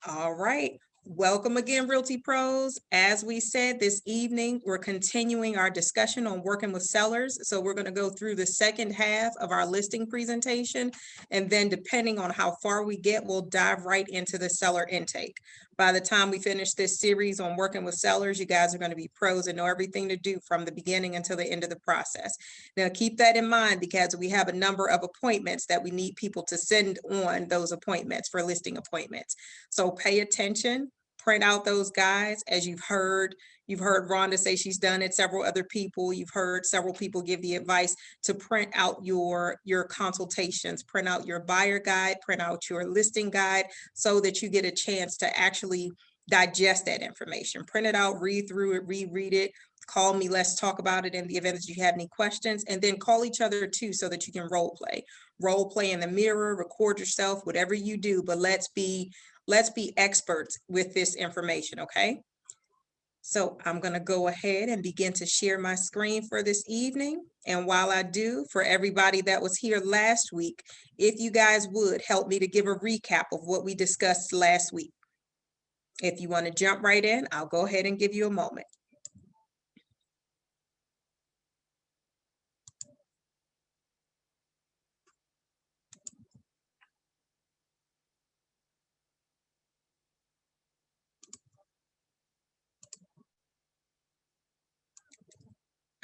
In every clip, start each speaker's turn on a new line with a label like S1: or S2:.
S1: All right. Welcome again, Realty Pros. As we said this evening, we're continuing our discussion on working with sellers. So we're going to go through the second half of our listing presentation. And then depending on how far we get, we'll dive right into the seller intake. By the time we finish this series on working with sellers, you guys are going to be pros and know everything to do from the beginning until the end of the process. Now, keep that in mind because we have a number of appointments that we need people to send on those appointments for listing appointments. So pay attention. Print out those guides. As you've heard Rhonda say she's done it, several other people, you've heard several people give the advice to print out your consultations, print out your buyer guide, print out your listing guide so that you get a chance to actually digest that information. Print it out, read through it, reread it, call me, let's talk about it in the event that you have any questions, and then call each other too so that you can role play in the mirror, record yourself, whatever you do, but let's be experts with this information, okay? So I'm going to go ahead and begin to share my screen for this evening. And while I do, for everybody that was here last week, if you guys would help me to give a recap of what we discussed last week. If you want to jump right in, I'll go ahead and give you a moment.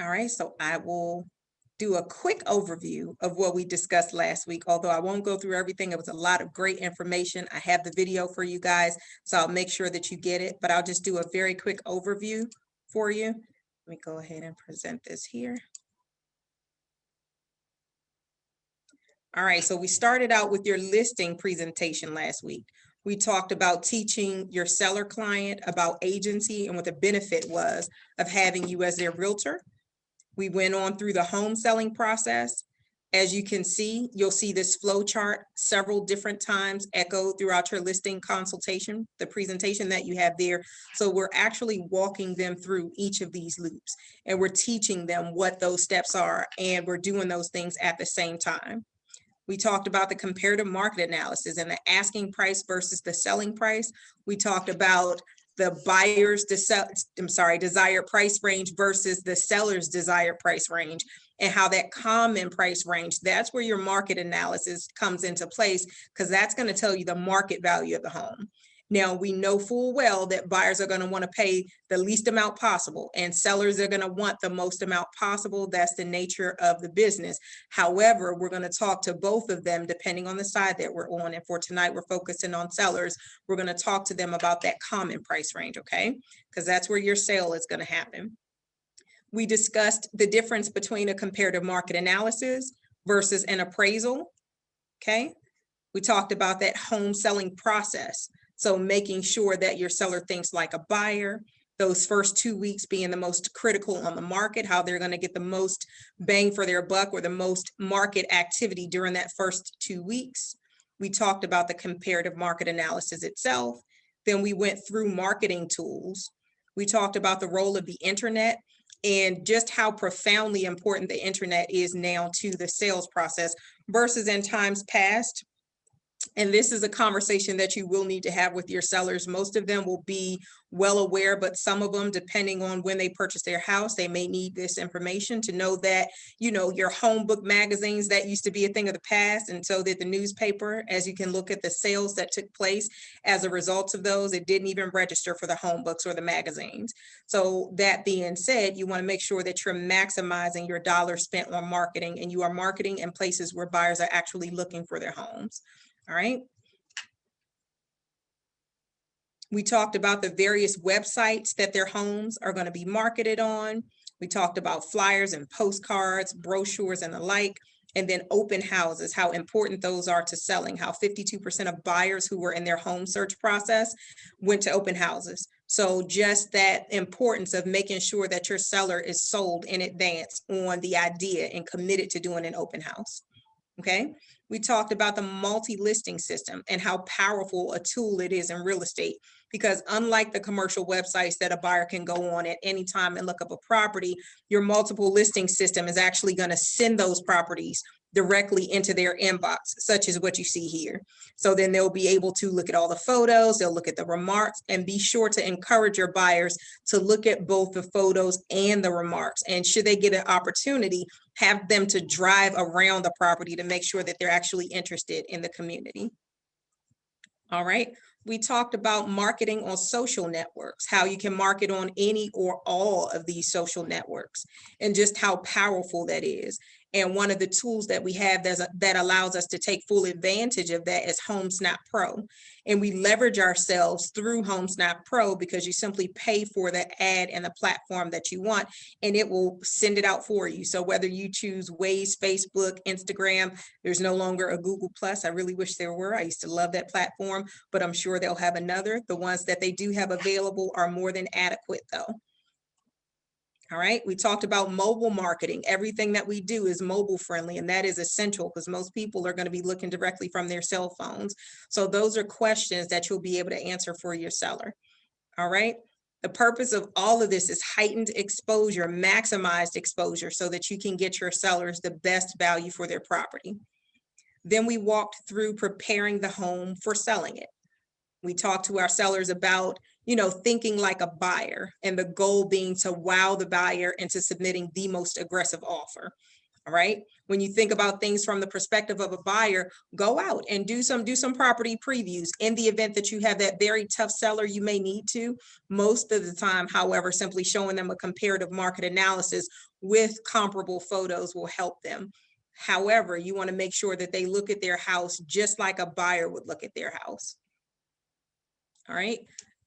S1: All right, so I will do a quick overview of what we discussed last week, although I won't go through everything. It was a lot of great information. I have the video for you guys, so I'll make sure that you get it, but I'll just do a very quick overview for you. Let me go ahead and present this here. All right, so we started out with your listing presentation last week. We talked about teaching your seller client about agency and what the benefit was of having you as their realtor. We went on through the home selling process. As you can see, you'll see this flow chart several different times echoed throughout your listing consultation, the presentation that you have there. So we're actually walking them through each of these loops and we're teaching them what those steps are, and we're doing those things at the same time. We talked about the comparative market analysis and the asking price versus the selling price. We talked about the buyer's desired price range versus the seller's desired price range, and how that common price range, that's where your market analysis comes into place, because that's going to tell you the market value of the home. Now, we know full well that buyers are going to want to pay the least amount possible and sellers are going to want the most amount possible. That's the nature of the business. However, we're going to talk to both of them depending on the side that we're on. And for tonight, we're focusing on sellers. We're going to talk to them about that common price range, okay? Because that's where your sale is going to happen. We discussed the difference between a comparative market analysis versus an appraisal, okay? We talked about that home selling process. So making sure that your seller thinks like a buyer, those first 2 weeks being the most critical on the market, how they're going to get the most bang for their buck or the most market activity during that first 2 weeks. We talked about the comparative market analysis itself. Then we went through marketing tools. We talked about the role of the internet and just how profoundly important the internet is now to the sales process versus in times past. And this is a conversation that you will need to have with your sellers. Most of them will be well aware, but some of them, depending on when they purchase their house, they may need this information to know that, you know, your home book magazines, that used to be a thing of the past. And so that the newspaper, as you can look at the sales that took place as a result of those, it didn't even register for the home books or the magazines. So that being said, you want to make sure that you're maximizing your dollars spent on marketing, and you are marketing in places where buyers are actually looking for their homes. All right. We talked about the various websites that their homes are going to be marketed on. We talked about flyers and postcards, brochures and the like, and then open houses, how important those are to selling, how 52% of buyers who were in their home search process went to open houses. So just that importance of making sure that your seller is sold in advance on the idea and committed to doing an open house. Okay. We talked about the multi-listing system and how powerful a tool it is in real estate, because unlike the commercial websites that a buyer can go on at any time and look up a property, your multiple listing system is actually going to send those properties directly into their inbox, such as what you see here. So then they'll be able to look at all the photos, they'll look at the remarks, and be sure to encourage your buyers to look at both the photos and the remarks. And should they get an opportunity, have them to drive around the property to make sure that they're actually interested in the community. All right. We talked about marketing on social networks, how you can market on any or all of these social networks, and just how powerful that is. And one of the tools that we have that allows us to take full advantage of that is HomeSnap Pro. And we leverage ourselves through HomeSnap Pro because you simply pay for the ad and the platform that you want, and it will send it out for you. So whether you choose Waze, Facebook, Instagram, there's no longer a Google Plus. I really wish there were. I used to love that platform, but I'm sure they'll have another. The ones that they do have available are more than adequate though. All right, we talked about mobile marketing. Everything that we do is mobile friendly, and that is essential because most people are going to be looking directly from their cell phones. So those are questions that you'll be able to answer for your seller. All right. The purpose of all of this is heightened exposure, maximized exposure, so that you can get your sellers the best value for their property. Then we walked through preparing the home for selling it. We talked to our sellers about, thinking like a buyer, and the goal being to wow the buyer into submitting the most aggressive offer. All right. When you think about things from the perspective of a buyer, go out and do some property previews. In the event that you have that very tough seller, you may need to. Most of the time, however, simply showing them a comparative market analysis with comparable photos will help them. However, you want to make sure that they look at their house just like a buyer would look at their house. All right.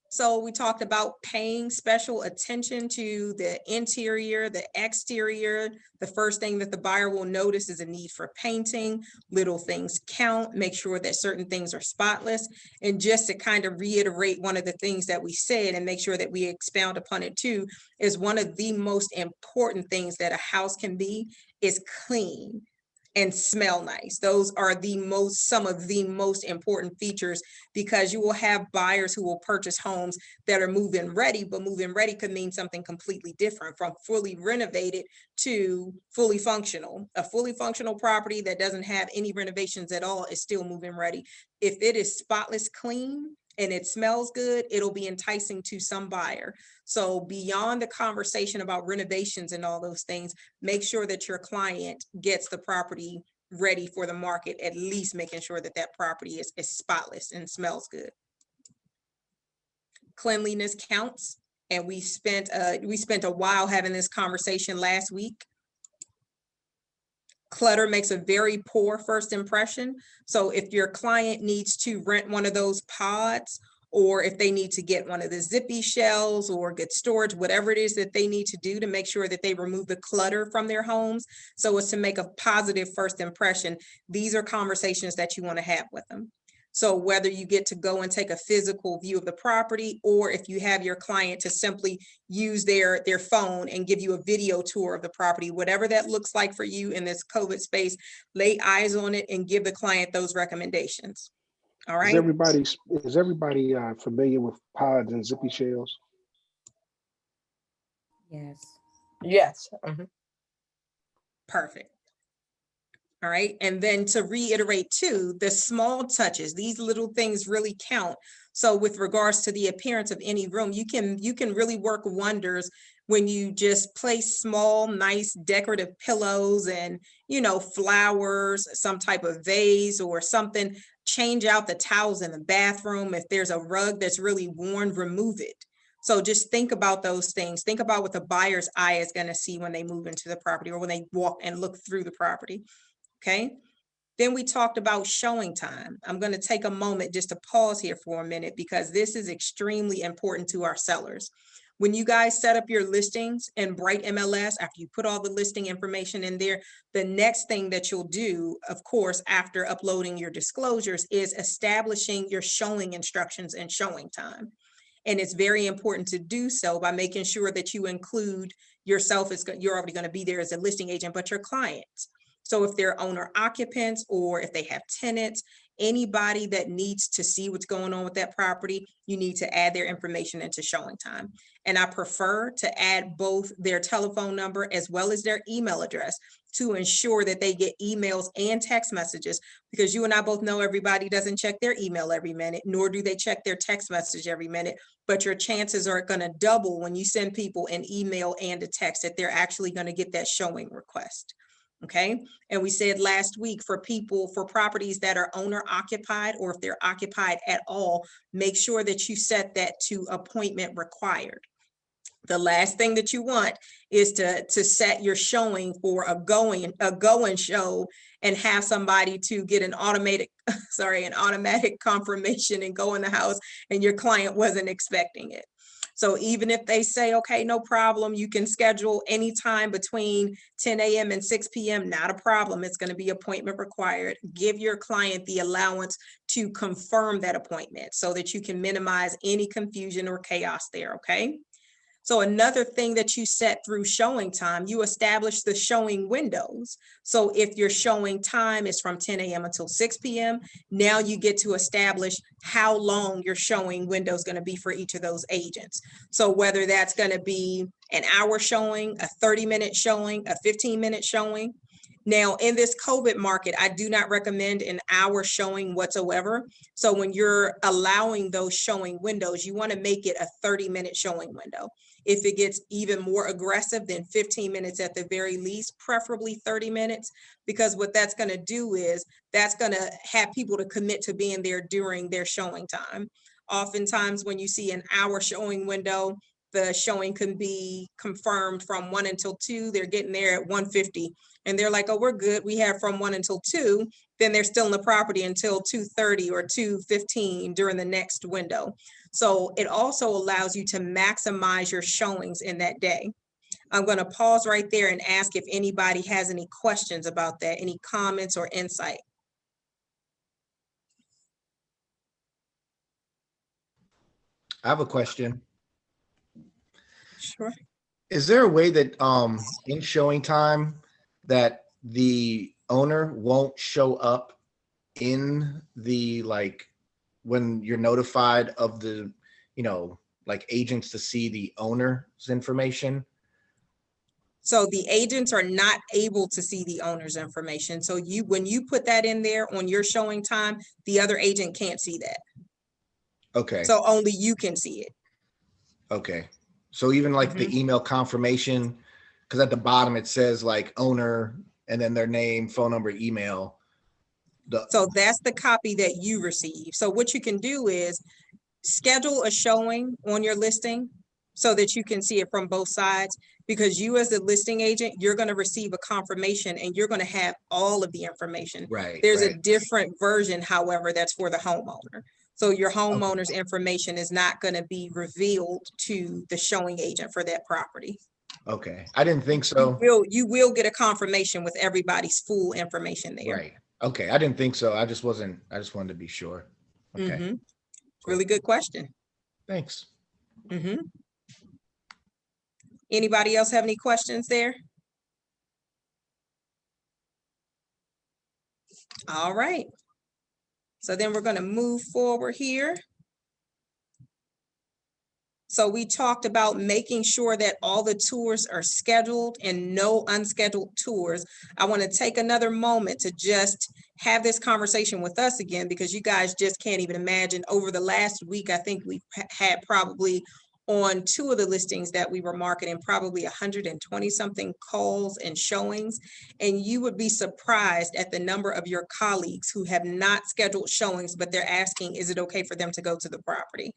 S1: So we talked about paying special attention to the interior, the exterior. The first thing that the buyer will notice is a need for painting. Little things count. Make sure that certain things are spotless. And just to kind of reiterate one of the things that we said and make sure that we expound upon it too, is one of the most important things that a house can be is clean and smell nice. Those are some of the most important features, because you will have buyers who will purchase homes that are move-in ready, but move-in ready could mean something completely different, from fully renovated to fully functional. A fully functional property that doesn't have any renovations at all is still move-in ready. If it is spotless clean and it smells good, it'll be enticing to some buyer. So beyond the conversation about renovations and all those things, make sure that your client gets the property ready for the market, at least making sure that that property is spotless and smells good. Cleanliness counts. And we spent a while having this conversation last week. Clutter makes a very poor first impression. So if your client needs to rent one of those pods, or if they need to get one of the zippy shells or get storage, whatever it is that they need to do to make sure that they remove the clutter from their homes so as to make a positive first impression, these are conversations that you want to have with them. So whether you get to go and take a physical view of the property, or if you have your client to simply use their phone and give you a video tour of the property, whatever that looks like for you in this COVID space, lay eyes on it and give the client those recommendations. All right.
S2: Is everybody familiar with pods and zippy shells?
S3: Yes.
S4: Yes.
S1: Perfect. All right. And then to reiterate too, the small touches, these little things really count. So with regards to the appearance of any room, you can really work wonders when you just place small, nice decorative pillows and, flowers, some type of vase or something. Change out the towels in the bathroom. If there's a rug that's really worn, remove it. So just think about those things. Think about what the buyer's eye is going to see when they move into the property or when they walk and look through the property. Okay. Then we talked about showing time. I'm going to take a moment just to pause here for a minute, because this is extremely important to our sellers. When you guys set up your listings in Bright MLS, after you put all the listing information in there, the next thing that you'll do, of course, after uploading your disclosures, is establishing your showing instructions and showing time. And it's very important to do so by making sure that you include yourself, you're already going to be there as a listing agent, but your clients. So if they're owner occupants or if they have tenants, Anybody that needs to see what's going on with that property, you need to add their information into showing time. And I prefer to add both their telephone number as well as their email address to ensure that they get emails and text messages, because you and I both know everybody doesn't check their email every minute, nor do they check their text message every minute. But your chances are going to double when you send people an email and a text that they're actually going to get that showing request. Okay. And we said last week, for people, for properties that are owner occupied, or if they're occupied at all, make sure that you set that to appointment required. The last thing that you want is to set your showing for a go-and show and have somebody to get an automatic confirmation and go in the house and your client wasn't expecting it. So even if they say, okay, no problem, you can schedule anytime between 10 a.m. and 6 p.m., not a problem. It's going to be appointment required. Give your client the allowance to confirm that appointment so that you can minimize any confusion or chaos there, okay? So another thing that you set through showing time, you establish the showing windows. So if your showing time is from 10 a.m. until 6 p.m., now you get to establish how long your showing window is going to be for each of those agents. So whether that's going to be an hour showing, a 30-minute showing, a 15-minute showing. Now, in this COVID market, I do not recommend an hour showing whatsoever. So when you're allowing those showing windows, you want to make it a 30-minute showing window. If it gets even more aggressive, then 15 minutes at the very least, preferably 30 minutes, because what that's going to do is that's going to have people to commit to being there during their showing time. Oftentimes when you see an hour showing window, the showing can be confirmed from 1 until 2. They're getting there at 1:50 and they're like, oh, we're good. We have from 1 until 2. Then they're still in the property until 2:30 or 2:15 during the next window. So it also allows you to maximize your showings in that day. I'm going to pause right there and ask if anybody has any questions about that, any comments or insight.
S3: I have a question.
S1: Sure.
S3: Is there a way that in showing time that the owner won't show up in the, like, when you're notified of the, like, agents to see the owner's information?
S1: So the agents are not able to see the owner's information. So when you put that in there on your showing time, the other agent can't see that.
S3: Okay.
S1: So only you can see it.
S3: Okay. So even like the email confirmation, because at the bottom it says like owner and then their name, phone number, email.
S1: So that's the copy that you receive. So what you can do is schedule a showing on your listing so that you can see it from both sides, because you as the listing agent, you're going to receive a confirmation and you're going to have all of the information.
S3: Right.
S1: There's a different version, however, that's for the homeowner. So your homeowner's information is not going to be revealed to the showing agent for that property.
S3: Okay. I didn't think so.
S1: You will get a confirmation with everybody's full information there.
S3: Right. Okay. I didn't think so. I just wanted to be sure. Okay.
S1: Cool. Really good question.
S3: Thanks.
S1: Anybody else have any questions there? All right. So then we're going to move forward here. So we talked about making sure that all the tours are scheduled and no unscheduled tours. I want to take another moment to just have this conversation with us again, because you guys just can't even imagine. Over the last week, I think we've had probably on 2 of the listings that we were marketing, probably 120 something calls and showings. And you would be surprised at the number of your colleagues who have not scheduled showings, but they're asking, is it okay for them to go to the property?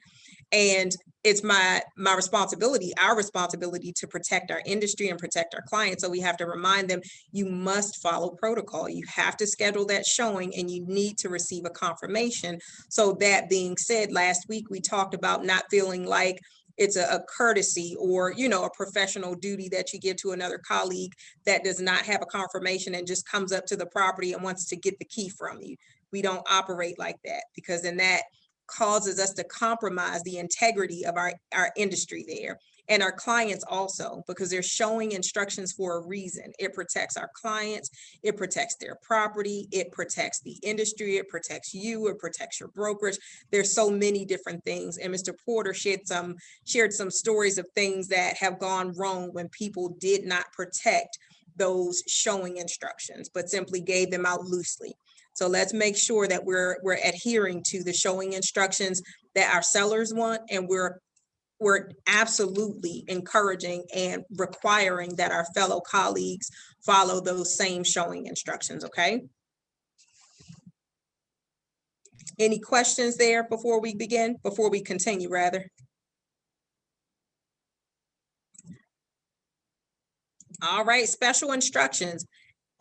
S1: And it's my responsibility, our responsibility, to protect our industry and protect our clients. So we have to remind them, you must follow protocol. You have to schedule that showing and you need to receive a confirmation. So that being said, last week we talked about not feeling like it's a courtesy or, a professional duty that you give to another colleague that does not have a confirmation and just comes up to the property and wants to get the key from you. We don't operate like that, because then that causes us to compromise the integrity of our industry there. And our clients also, because they're showing instructions for a reason. It protects our clients, it protects their property, it protects the industry, it protects you, it protects your brokerage. There's so many different things. And Mr. Porter shared some stories of things that have gone wrong when people did not protect those showing instructions, but simply gave them out loosely. So let's make sure that we're adhering to the showing instructions that our sellers want, and we're absolutely encouraging and requiring that our fellow colleagues follow those same showing instructions, okay? Any questions there before we continue rather? All right, special instructions.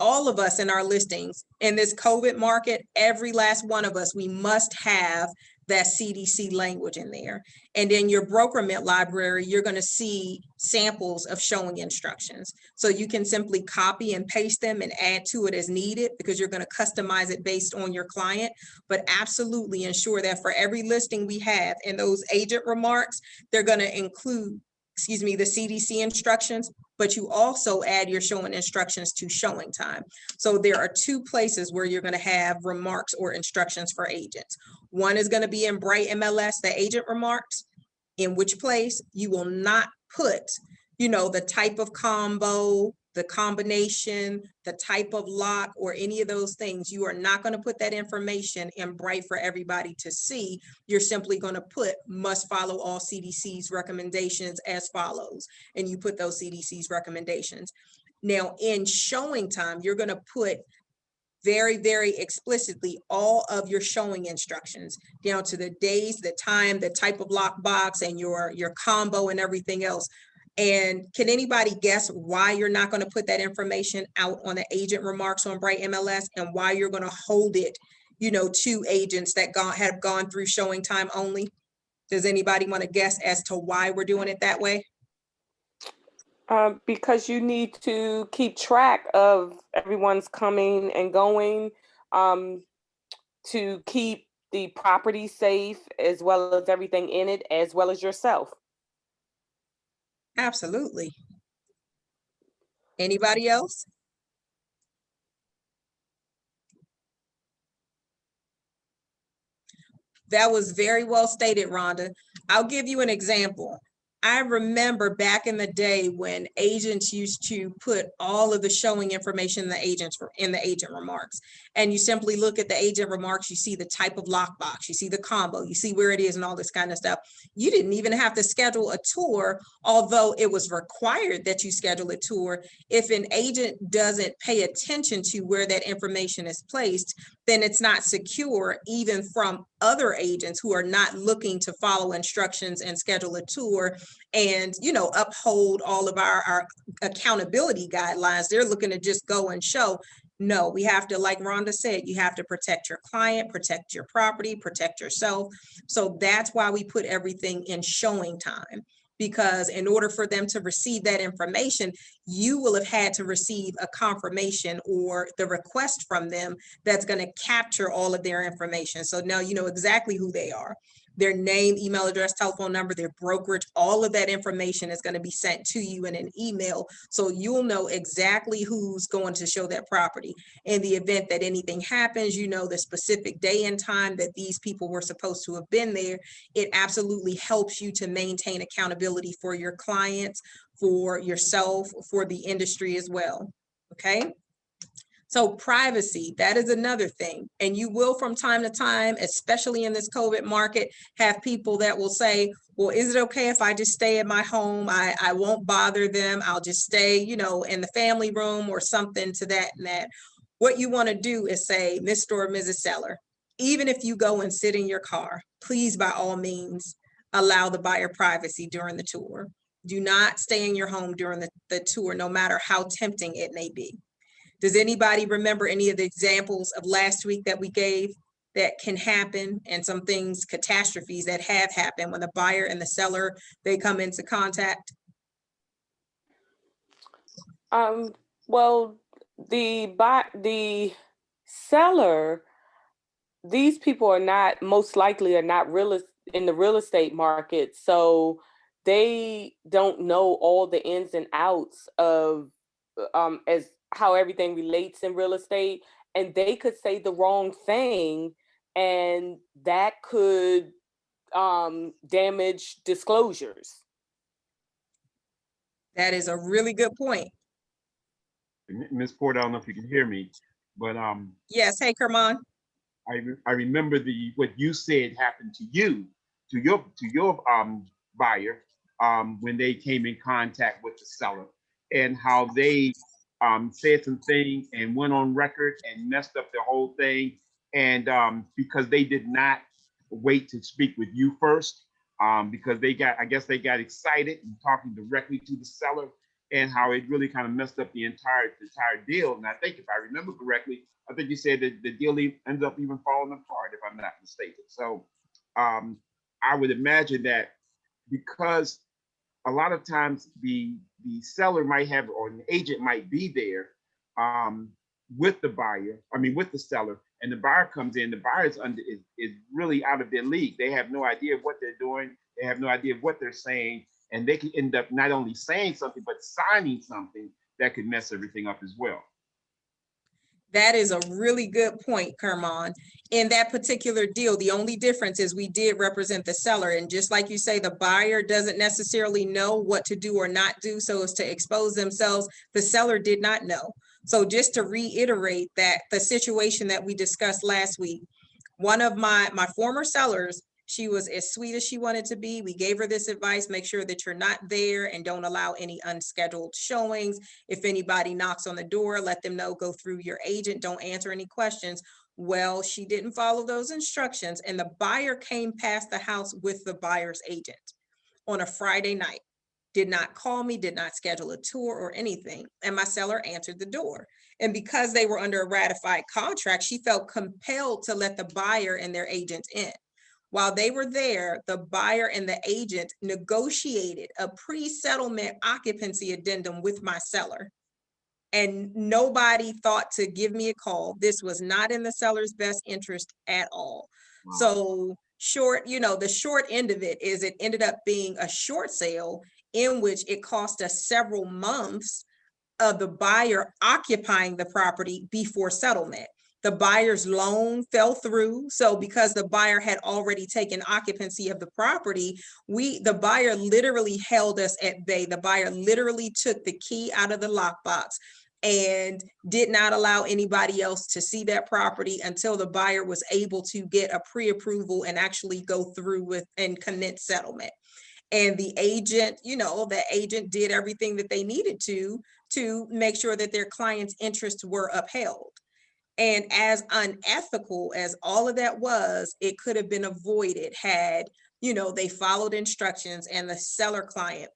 S1: All of us in our listings in this COVID market, every last one of us, we must have that CDC language in there. And in your broker mint library, you're going to see samples of showing instructions. So you can simply copy and paste them and add to it as needed, because you're going to customize it based on your client. But absolutely ensure that for every listing we have in those agent remarks, they're going to include, the CDC instructions, but you also add your showing instructions to showing time. So there are two places where you're going to have remarks or instructions for agents. One is going to be in Bright MLS, the agent remarks, in which place you will not put, the type of combo, the combination, the type of lock, or any of those things. You are not going to put that information in Bright for everybody to see. You're simply going to put must follow all CDC's recommendations as follows, and you put those CDC's recommendations. Now in showing time, you're going to put very, very explicitly all of your showing instructions down to the days, the time, the type of lockbox, and your combo and everything else. And can anybody guess why you're not going to put that information out on the agent remarks on Bright MLS, and why you're going to hold it, to agents that have gone through showing time only? Does anybody want to guess as to why we're doing it that way?
S4: Because you need to keep track of everyone's coming and going, to keep the property safe, as well as everything in it, as well as yourself.
S1: Absolutely. Anybody else? That was very well stated, Rhonda. I'll give you an example. I remember back in the day when agents used to put all of the showing information in the agent remarks, and you simply look at the agent remarks, you see the type of lockbox, you see the combo, you see where it is and all this kind of stuff. You didn't even have to schedule a tour, although it was required that you schedule a tour. If an agent doesn't pay attention to where that information is placed, then it's not secure, even from other agents who are not looking to follow instructions and schedule a tour and uphold all of our accountability guidelines. They're looking to just go and show. No, we have to, like Rhonda said, you have to protect your client, protect your property, protect yourself. So that's why we put everything in showing time, because in order for them to receive that information, you will have had to receive a confirmation or the request from them that's going to capture all of their information. So now you know exactly who they are. Their name, email address, telephone number, their brokerage, all of that information is going to be sent to you in an email. So you'll know exactly who's going to show that property. In the event that anything happens, the specific day and time that these people were supposed to have been there. It absolutely helps you to maintain accountability for your clients, for yourself, for the industry as well. Okay. So privacy, that is another thing. And you will from time to time, especially in this COVID market, have people that will say, well, is it okay if I just stay at my home? I won't bother them. I'll just stay, in the family room or something to that and that. What you want to do is say, Mr. or Mrs. Seller, even if you go and sit in your car, please, by all means, allow the buyer privacy during the tour. Do not stay in your home during the tour, no matter how tempting it may be. Does anybody remember any of the examples of last week that we gave that can happen, and some things, catastrophes that have happened when the buyer and the seller, they come into contact?
S4: Well, the seller these people are not, most likely are not in the real estate market. So they don't know all the ins and outs of as how everything relates in real estate. And they could say the wrong thing, and that could damage disclosures.
S1: That is a really good point.
S5: Ms. Porter, I don't know if you can hear me, but
S1: Yes, hey, Kermon.
S5: I remember what you said happened to you, to your buyer, when they came in contact with the seller, and how they said some things and went on record and messed up the whole thing, and because they did not wait to speak with you first, because I guess they got excited and talking directly to the seller, and how it really kind of messed up the entire deal. And I think if I remember correctly, I think you said that the deal ended up even falling apart, if I'm not mistaken. So I would imagine that because a lot of times the seller might have, or an agent might be there with the seller, and the buyer comes in, the buyer's is really out of their league. They have no idea what they're doing. They have no idea what they're saying. And they can end up not only saying something, but signing something that could mess everything up as well.
S1: That is a really good point, Kermon. In that particular deal, the only difference is we did represent the seller. And just like you say, the buyer doesn't necessarily know what to do or not do so as to expose themselves. The seller did not know. So just to reiterate that the situation that we discussed last week, one of my former sellers, she was as sweet as she wanted to be. We gave her this advice: make sure that you're not there and don't allow any unscheduled showings. If anybody knocks on the door, let them know, go through your agent, don't answer any questions. Well, she didn't follow those instructions, and the buyer came past the house with the buyer's agent on a Friday night. Did not call me, did not schedule a tour or anything. And my seller answered the door. And because they were under a ratified contract, she felt compelled to let the buyer and their agent in. While they were there, the buyer and the agent negotiated a pre-settlement occupancy addendum with my seller. And nobody thought to give me a call. This was not in the seller's best interest at all. Wow. So the short end of it is it ended up being a short sale in which it cost us several months of the buyer occupying the property before settlement. The buyer's loan fell through. So because the buyer had already taken occupancy of the property, the buyer literally held us at bay. The buyer literally took the key out of the lockbox and did not allow anybody else to see that property until the buyer was able to get a pre-approval and actually go through with and commence settlement. And the agent, the agent did everything that they needed to make sure that their client's interests were upheld. And as unethical as all of that was, it could have been avoided had, they followed instructions and the seller client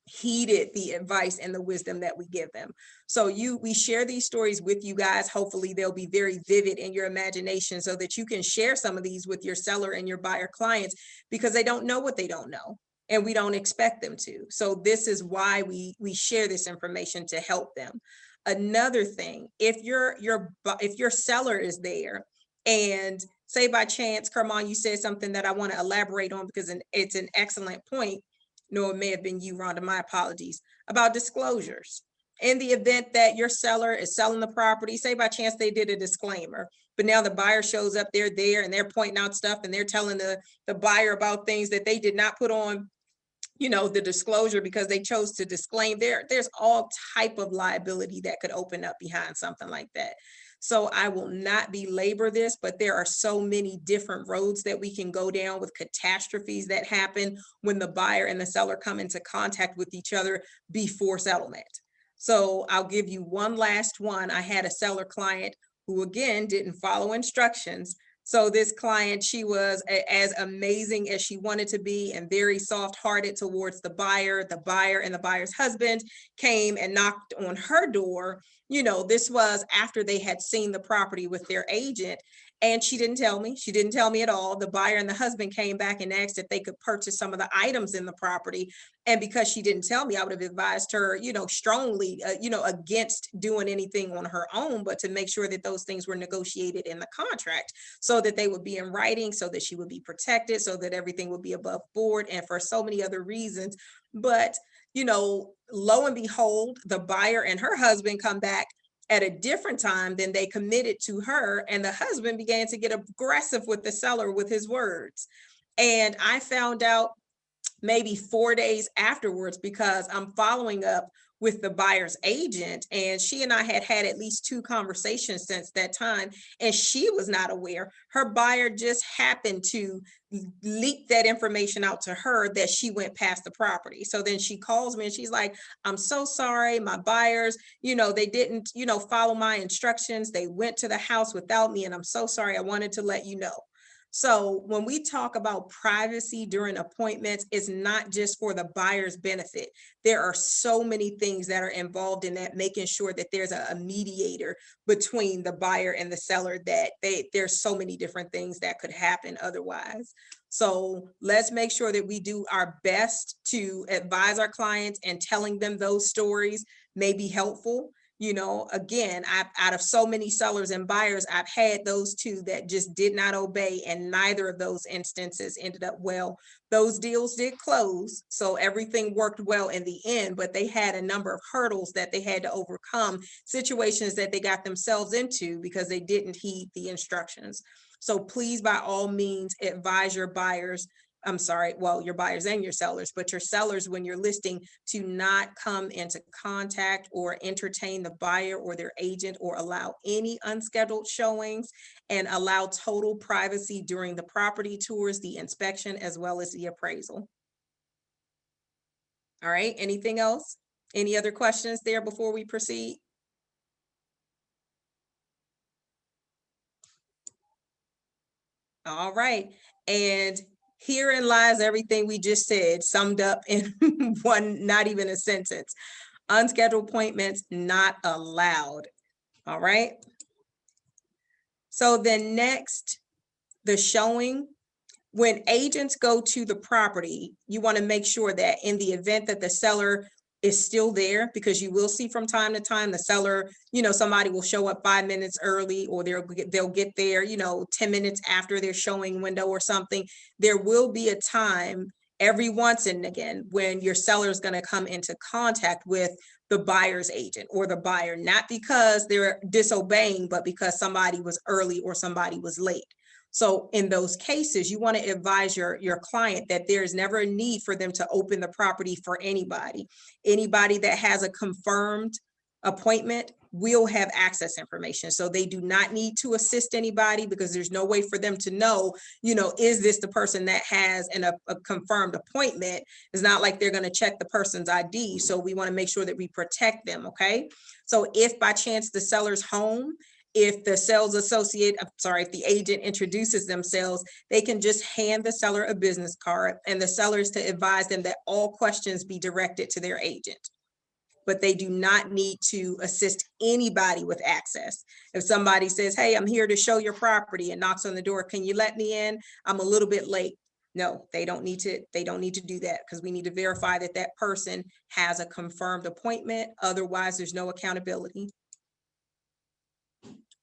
S1: heeded the advice and the wisdom that we give them. So we share these stories with you guys. Hopefully they'll be very vivid in your imagination so that you can share some of these with your seller and your buyer clients, because they don't know what they don't know. And we don't expect them to. So this is why we share this information, to help them. Another thing, if your seller is there, and say by chance, Kermon, you said something that I want to elaborate on because it's an excellent point. No, it may have been you, Rhonda, my apologies, about disclosures. In the event that your seller is selling the property, say by chance they did a disclaimer, but now the buyer shows up, they're there and they're pointing out stuff and they're telling the buyer about things that they did not put on the disclosure because they chose to disclaim. There's all type of liability that could open up behind something like that. So I will not belabor this, but there are so many different roads that we can go down with catastrophes that happen when the buyer and the seller come into contact with each other before settlement. So I'll give you one last one. I had a seller client who, again, didn't follow instructions. So this client, she was as amazing as she wanted to be and very soft-hearted towards the buyer. The buyer and the buyer's husband came and knocked on her door. This was after they had seen the property with their agent. And she didn't tell me. She didn't tell me at all. The buyer and the husband came back and asked if they could purchase some of the items in the property. And because she didn't tell me, I would have advised her, strongly, against doing anything on her own, but to make sure that those things were negotiated in the contract so that they would be in writing, so that she would be protected, so that everything would be above board, and for so many other reasons. But, lo and behold, the buyer and her husband come back at a different time than they committed to her. And the husband began to get aggressive with the seller with his words. And I found out maybe 4 days afterwards, because I'm following up with the buyer's agent, and she and I had had at least 2 conversations since that time, and she was not aware. Her buyer just happened to leak that information out to her that she went past the property. So then she calls me and she's like, I'm so sorry, my buyers, they didn't, follow my instructions. They went to the house without me, and I'm so sorry. I wanted to let you know. So when we talk about privacy during appointments, it's not just for the buyer's benefit. There are so many things that are involved in that, making sure that there's a mediator between the buyer and the seller, that there's so many different things that could happen otherwise. So let's make sure that we do our best to advise our clients, and telling them those stories may be helpful. Again, out of so many sellers and buyers, I've had those 2 that just did not obey, and neither of those instances ended up well. Those deals did close, so everything worked well in the end, but they had a number of hurdles that they had to overcome, situations that they got themselves into because they didn't heed the instructions. So please, by all means, advise your buyers. Your buyers and your sellers, but your sellers, when you're listing, to not come into contact or entertain the buyer or their agent, or allow any unscheduled showings, and allow total privacy during the property tours, the inspection, as well as the appraisal. All right, anything else? Any other questions there before we proceed? All right, and herein lies everything we just said, summed up in one, not even a sentence. Unscheduled appointments not allowed. All right. So then next, the showing. When agents go to the property, you want to make sure that in the event that the seller is still there, because you will see from time to time the seller, somebody will show up 5 minutes early, or they'll get there, 10 minutes after their showing window or something. There will be a time every once and again when your seller is going to come into contact with the buyer's agent or the buyer, not because they're disobeying, but because somebody was early or somebody was late. So in those cases, you want to advise your client that there's never a need for them to open the property for anybody. Anybody that has a confirmed appointment will have access information. So they do not need to assist anybody, because there's no way for them to know, is this the person that has a confirmed appointment? It's not like they're going to check the person's ID. So we want to make sure that we protect them. Okay. So if by chance the seller's home, if the sales associate, if the agent introduces themselves, they can just hand the seller a business card, and the seller is to advise them that all questions be directed to their agent. But they do not need to assist anybody with access. If somebody says, hey, I'm here to show your property, and knocks on the door, can you let me in? I'm a little bit late. No, they don't need to do that, because we need to verify that that person has a confirmed appointment. Otherwise, there's no accountability.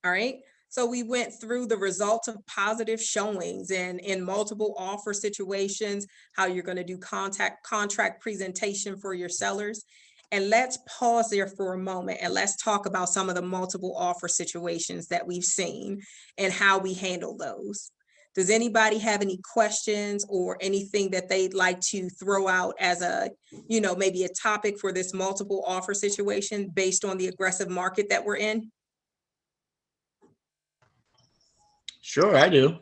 S1: All right. So we went through the results of positive showings, and in multiple offer situations, how you're going to do contract presentation for your sellers. And let's pause there for a moment, and let's talk about some of the multiple offer situations that we've seen and how we handle those. Does anybody have any questions or anything that they'd like to throw out as a, maybe a topic for this multiple offer situation based on the aggressive market that we're in?
S3: Sure, I do.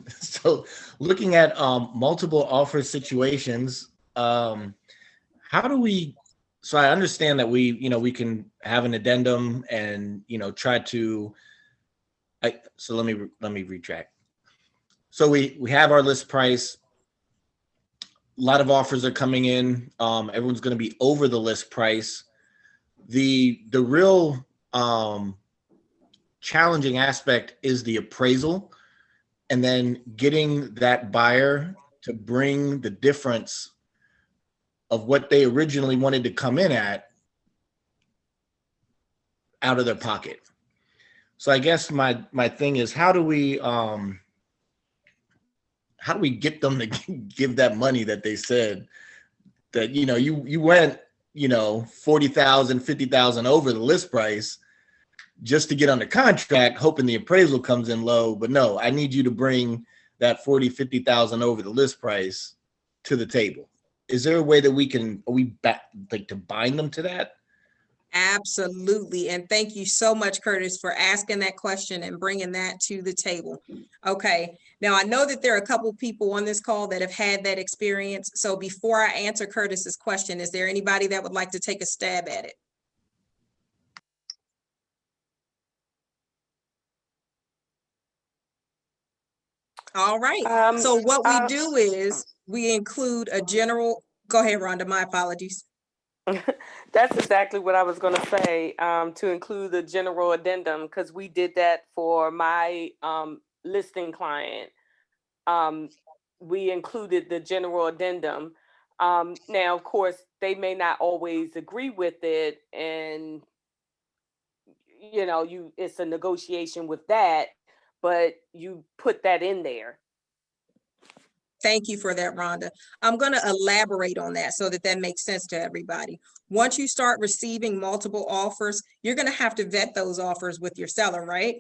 S3: So looking at multiple offer situations, how do we, so I understand that we can have an addendum and, try to, so let me retract. So we have our list price. A lot of offers are coming in. Everyone's going to be over the list price. The real challenging aspect is the appraisal, and then getting that buyer to bring the difference of what they originally wanted to come in at out of their pocket. So I guess my thing is, how do we get them to give that money that they said that, you know, you went, you know, 40,000, 50,000 over the list price just to get on the contract, hoping the appraisal comes in low. But no, I need you to bring that 40, 50,000 over the list price to the table. Is there a way that to bind them to that?
S1: Absolutely. And thank you so much, Curtis, for asking that question and bringing that to the table. Okay. Now, I know that there are a couple people on this call that have had that experience. So before I answer Curtis's question, is there anybody that would like to take a stab at it? All right. So what we do is we include a general, go ahead, Rhonda, my apologies.
S4: That's exactly what I was going to say, to include the general addendum, because we did that for my listing client. We included the general addendum. Now, of course, they may not always agree with it, and you know, it's a negotiation with that, but you put that in there.
S1: Thank you for that, Rhonda. I'm going to elaborate on that so that makes sense to everybody. Once you start receiving multiple offers, you're going to have to vet those offers with your seller, right?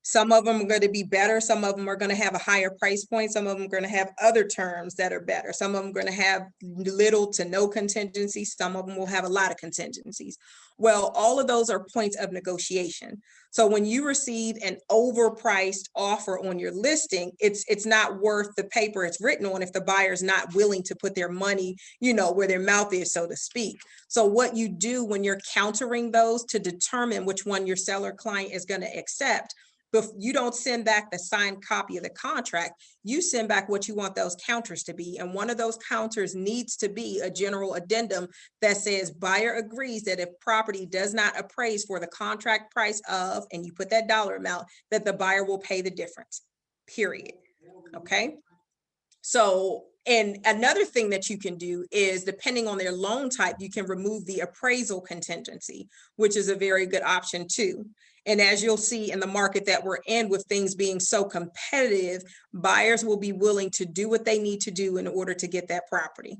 S1: Some of them are going to be better. Some of them are going to have a higher price point. Some of them are going to have other terms that are better. Some of them are going to have little to no contingencies. Some of them will have a lot of contingencies. Well, all of those are points of negotiation. So when you receive an overpriced offer on your listing, it's not worth the paper it's written on if the buyer's not willing to put their money, you know, where their mouth is, so to speak. So what you do when you're countering those to determine which one your seller client is going to accept, but you don't send back the signed copy of the contract, you send back what you want those counters to be. And one of those counters needs to be a general addendum that says buyer agrees that if property does not appraise for the contract price of, and you put that dollar amount, that the buyer will pay the difference, period. Okay. So, and another thing that you can do is, depending on their loan type, you can remove the appraisal contingency, which is a very good option too. And as you'll see in the market that we're in, with things being so competitive, buyers will be willing to do what they need to do in order to get that property.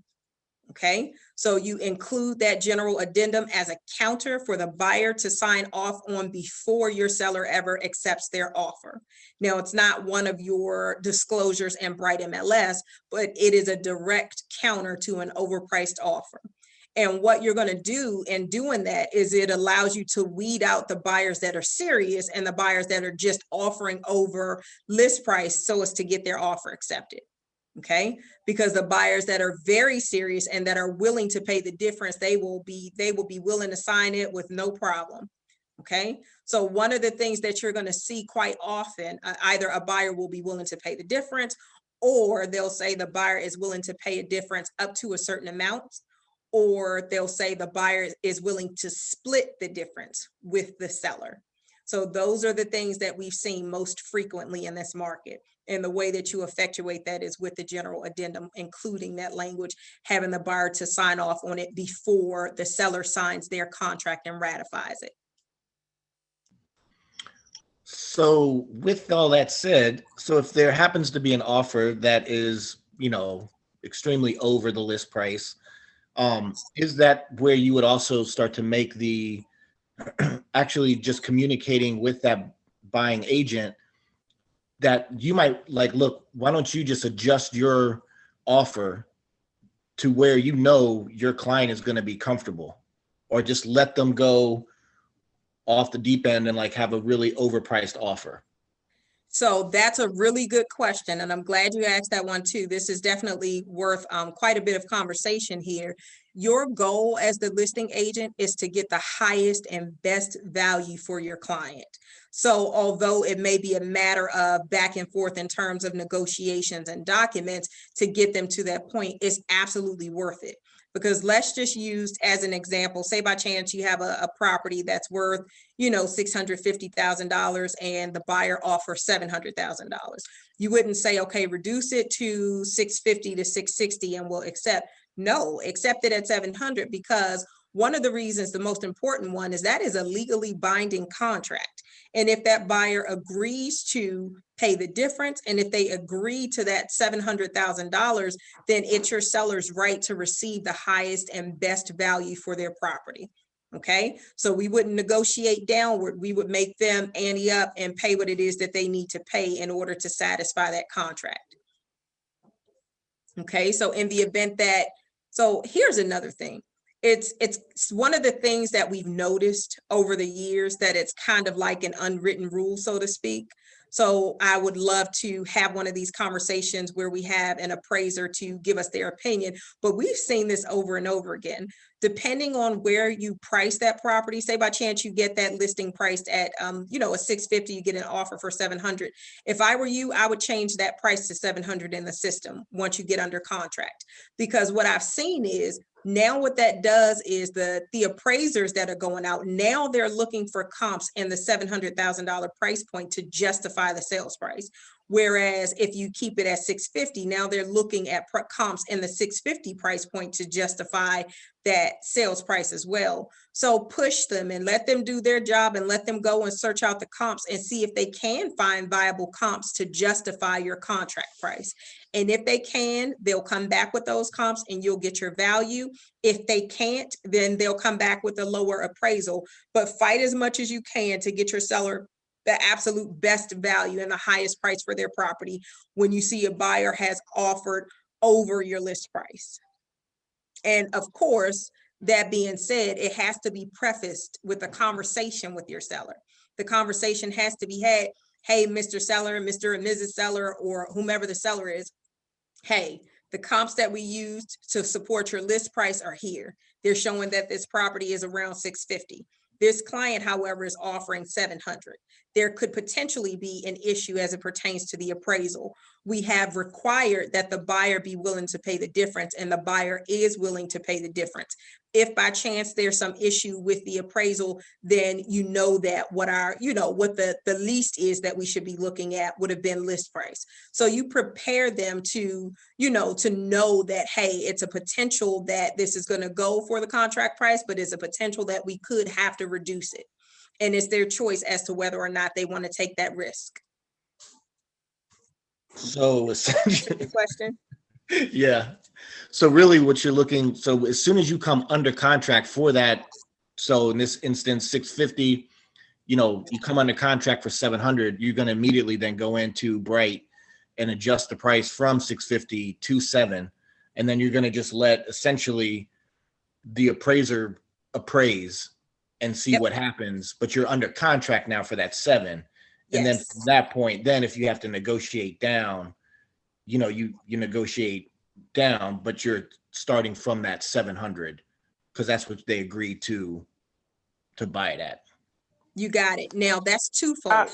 S1: Okay, so you include that general addendum as a counter for the buyer to sign off on before your seller ever accepts their offer. Now, it's not one of your disclosures in Bright MLS, but it is a direct counter to an overpriced offer. And what you're going to do in doing that is it allows you to weed out the buyers that are serious and the buyers that are just offering over list price so as to get their offer accepted. Okay, because the buyers that are very serious and that are willing to pay the difference, they will be willing to sign it with no problem. Okay, so one of the things that you're going to see quite often, either a buyer will be willing to pay the difference, or they'll say the buyer is willing to pay a difference up to a certain amount, or they'll say the buyer is willing to split the difference with the seller. So those are the things that we've seen most frequently in this market. And the way that you effectuate that is with the general addendum, including that language, having the buyer to sign off on it before the seller signs their contract and ratifies it.
S3: So with all that said, so if there happens to be an offer that is, you know, extremely over the list price, is that where you would also start to make the actually just communicating with that buying agent that you might like, look, why don't you just adjust your offer to where you know your client is going to be comfortable, or just let them go off the deep end and like have a really overpriced offer?
S1: So that's a really good question, and I'm glad you asked that one too. This is definitely worth quite a bit of conversation here. Your goal as the listing agent is to get the highest and best value for your client. So although it may be a matter of back and forth in terms of negotiations and documents to get them to that point, it's absolutely worth it. Because let's just use as an example, say by chance you have a property that's worth, you know, $650,000 and the buyer offers $700,000. You wouldn't say, okay, reduce it to 650 to 660 and we'll accept. No, accept it at 700, because one of the reasons, the most important one, is that is a legally binding contract. And if that buyer agrees to pay the difference, and if they agree to that $700,000, then it's your seller's right to receive the highest and best value for their property. Okay, so we wouldn't negotiate downward. We would make them ante up and pay what it is that they need to pay in order to satisfy that contract. Okay, so in the event that, so here's another thing. It's one of the things that we've noticed over the years, that it's kind of like an unwritten rule, so to speak. So I would love to have one of these conversations where we have an appraiser to give us their opinion, but we've seen this over and over again. Depending on where you price that property, say by chance you get that listing priced at, you know, a 650, you get an offer for 700. If I were you, I would change that price to 700 in the system once you get under contract, because what I've seen is, now what that does is the appraisers that are going out, now they're looking for comps in the $700,000 price point to justify the sales price. Whereas if you keep it at 650, now they're looking at comps in the 650 price point to justify that sales price as well. So push them and let them do their job, and let them go and search out the comps and see if they can find viable comps to justify your contract price. And if they can, they'll come back with those comps and you'll get your value. If they can't, then they'll come back with a lower appraisal. But fight as much as you can to get your seller the absolute best value and the highest price for their property when you see a buyer has offered over your list price. And of course, that being said, it has to be prefaced with a conversation with your seller. The conversation has to be had, hey, Mr. Seller, Mr. and Mrs. Seller, or whomever the seller is, hey, the comps that we used to support your list price are here. They're showing that this property is around 650. This client, however, is offering 700. There could potentially be an issue as it pertains to the appraisal. We have required that the buyer be willing to pay the difference, and the buyer is willing to pay the difference. If by chance there's some issue with the appraisal, then you know that what our, you know, what the least is that we should be looking at would have been list price. So you prepare them to, you know, to know that, hey, it's a potential that this is going to go for the contract price, but it's a potential that we could have to reduce it. And it's their choice as to whether or not they want to take that risk.
S3: So essentially,
S1: Question?
S3: yeah. So really what you're looking, so as soon as you come under contract for that, so in this instance, 650, you know, you come under contract for 700, you're going to immediately then go into Bright and adjust the price from 650 to 7. And then you're going to just let essentially the appraiser appraise and see
S1: Yep.
S3: what happens, but you're under contract now for that 7. And then
S1: Yes.
S3: from that point, then if you have to negotiate down, you know, you negotiate down, but you're starting from that 700 because that's what they agreed to buy it at.
S1: You got it. Now that's twofold,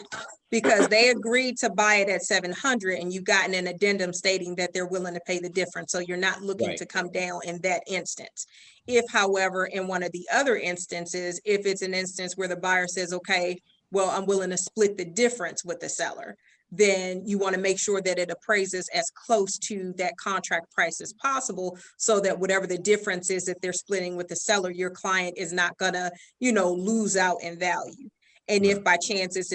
S1: because they agreed to buy it at 700 and you've gotten an addendum stating that they're willing to pay the difference. So you're not looking
S3: Right.
S1: to come down in that instance. If, however, in one of the other instances, if it's an instance where the buyer says, okay, well, I'm willing to split the difference with the seller, then you want to make sure that it appraises as close to that contract price as possible, so that whatever the difference is that they're splitting with the seller, your client is not gonna, you know, lose out in value. And if by chance it's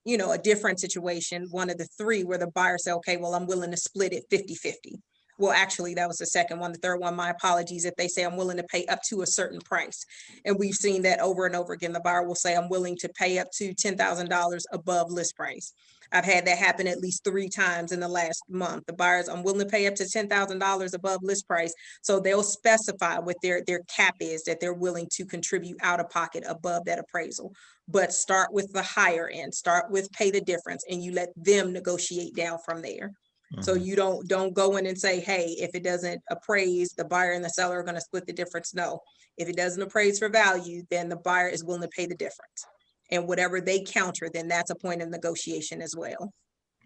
S1: you know, a different situation, one of the three where the buyer say, okay, well, I'm willing to split it 50-50. Well, actually, that was the second one. The third one, my apologies, if they say I'm willing to pay up to a certain price. And we've seen that over and over again. The buyer will say, I'm willing to pay up to $10,000 above list price. I've had that happen at least 3 times in the last month. The buyers, I'm willing to pay up to $10,000 above list price. So they'll specify what their cap is that they're willing to contribute out of pocket above that appraisal. But start with the higher end, start with pay the difference, and you let them negotiate down from there. So you don't go in and say, hey, if it doesn't appraise, the buyer and the seller are going to split the difference. No, if it doesn't appraise for value, then the buyer is willing to pay the difference. And whatever they counter, then that's a point of negotiation as well.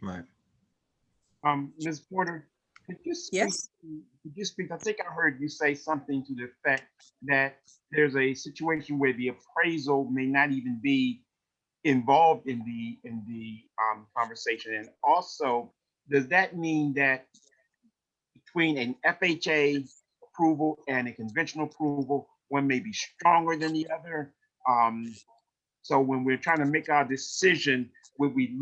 S3: Right.
S5: Ms. Porter, Could you speak,
S1: Yes.
S5: I think I heard you say something to the effect that there's a situation where the appraisal may not even be involved in the conversation. And also, does that mean that between an FHA approval and a conventional approval, one may be stronger than the other? So when we're trying to make our decision, would we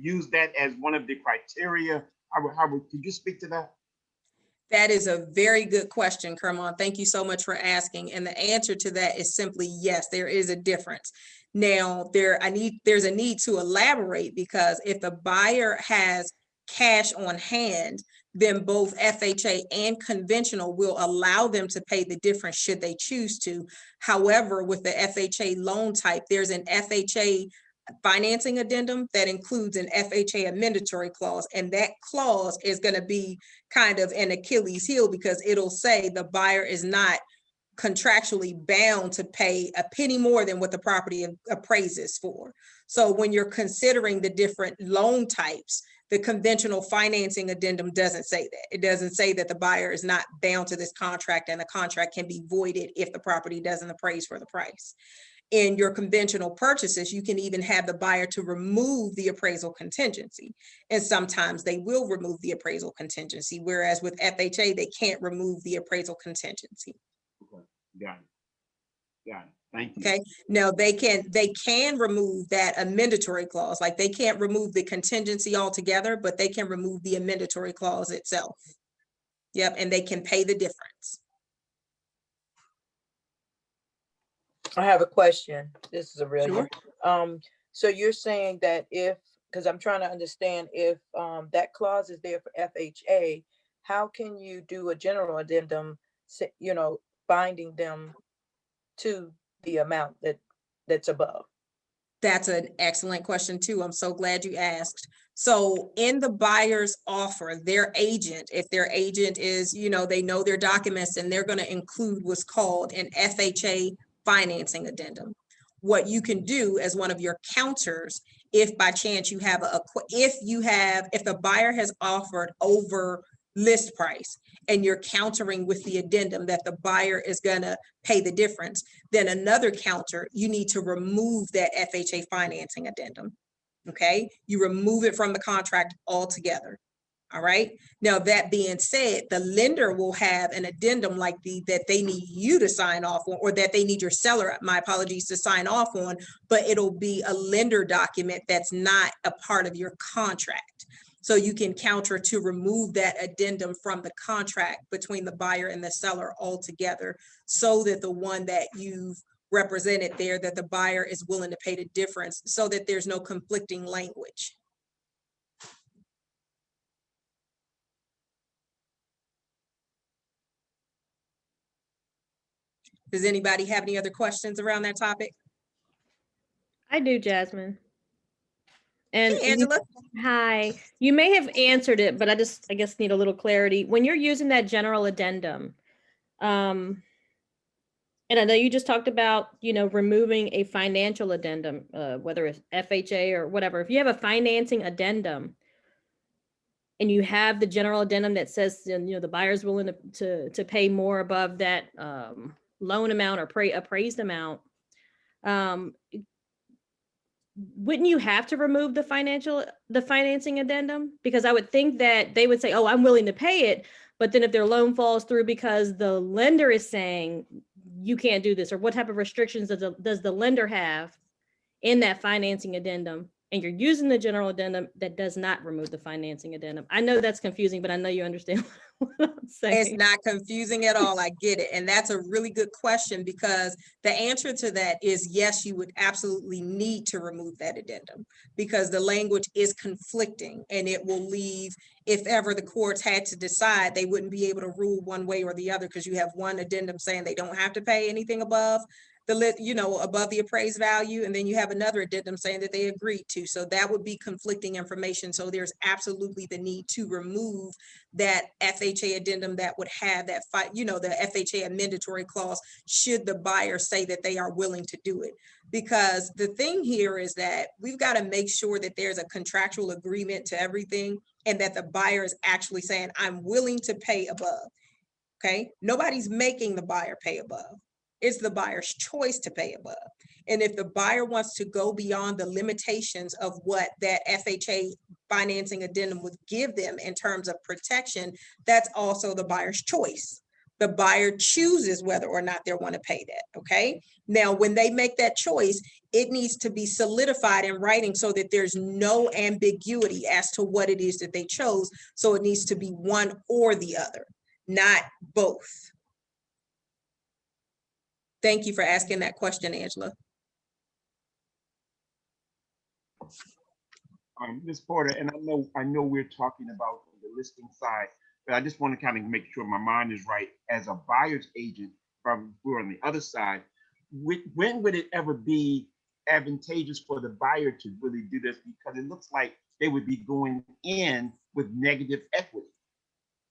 S5: use that as one of the criteria? Could you speak to that?
S1: That is a very good question, Kermon. Thank you so much for asking. And the answer to that is simply yes, there is a difference. Now, there's a need to elaborate, because if the buyer has cash on hand, then both FHA and conventional will allow them to pay the difference should they choose to. However, with the FHA loan type, there's an FHA financing addendum that includes an FHA mandatory clause, and that clause is going to be kind of an Achilles heel, because it'll say the buyer is not contractually bound to pay a penny more than what the property appraises for. So when you're considering the different loan types, the conventional financing addendum doesn't say that. It doesn't say that the buyer is not bound to this contract and the contract can be voided if the property doesn't appraise for the price. In your conventional purchases, you can even have the buyer to remove the appraisal contingency. And sometimes they will remove the appraisal contingency, whereas with FHA, they can't remove the appraisal contingency.
S5: Okay. Got it. Thank you.
S1: Okay. Now they can remove that amendatory clause. Like, they can't remove the contingency altogether, but they can remove the amendatory clause itself. Yep. And they can pay the difference.
S6: I have a question. This is Aurelia.
S1: Sure.
S6: So you're saying that because I'm trying to understand, if that clause is there for FHA, how can you do a general addendum, binding them to the amount that's above?
S1: That's an excellent question too. I'm so glad you asked. So in the buyer's offer, their agent, if their agent is, they know their documents, and they're going to include what's called an FHA financing addendum. What you can do as one of your counters, if by chance you have if the buyer has offered over list price and you're countering with the addendum that the buyer is going to pay the difference, then another counter, you need to remove that FHA financing addendum. Okay, you remove it from the contract altogether. All right. Now, that being said, the lender will have an addendum like that they need you to sign off on, or that they need your seller, my apologies, to sign off on, but it'll be a lender document that's not a part of your contract. So you can counter to remove that addendum from the contract between the buyer and the seller altogether, so that the one that you've represented there, that the buyer is willing to pay the difference, so that there's no conflicting language. Does anybody have any other questions around that topic?
S7: I do, Jasmine. And
S1: Hey, Angela.
S7: hi, you may have answered it, but I guess need a little clarity. When you're using that general addendum, and I know you just talked about, removing a financial addendum, whether it's FHA or whatever. If you have a financing addendum and you have the general addendum that says, the buyer's willing to pay more above that loan amount or appraised amount, wouldn't you have to remove the financing addendum? Because I would think that they would say, oh, I'm willing to pay it. But then if their loan falls through because the lender is saying you can't do this, or what type of restrictions does the lender have in that financing addendum, and you're using the general addendum that does not remove the financing addendum? I know that's confusing, but I know you understand what I'm saying.
S1: It's not confusing at all. I get it. And that's a really good question, because the answer to that is yes, you would absolutely need to remove that addendum, because the language is conflicting, and it will leave, if ever the courts had to decide, they wouldn't be able to rule one way or the other, because you have one addendum saying they don't have to pay anything above above the appraised value, and then you have another addendum saying that they agreed to. So that would be conflicting information. So there's absolutely the need to remove that FHA addendum that would have that, the FHA mandatory clause should the buyer say that they are willing to do it. Because the thing here is that we've got to make sure that there's a contractual agreement to everything and that the buyer is actually saying, I'm willing to pay above. Okay, nobody's making the buyer pay above. It's the buyer's choice to pay above. And if the buyer wants to go beyond the limitations of what that FHA financing addendum would give them in terms of protection, that's also the buyer's choice. The buyer chooses whether or not they want to pay that, okay? Now, when they make that choice, it needs to be solidified in writing so that there's no ambiguity as to what it is that they chose. So it needs to be one or the other, not both. Thank you for asking that question, Angela.
S5: Ms. Porter, and I know we're talking about the listing side, but I just want to kind of make sure my mind is right. As a buyer's agent, from we're on the other side, when would it ever be advantageous for the buyer to really do this? Because it looks like they would be going in with negative equity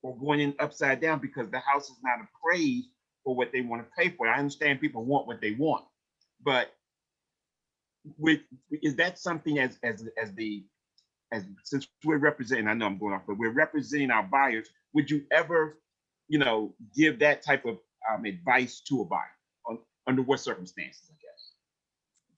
S5: or going in upside down because the house is not appraised for what they want to pay for. I understand people want what they want, but is that something as since we're representing, I know I'm going off, but we're representing our buyers, would you ever, give that type of advice to a buyer under what circumstances, I guess?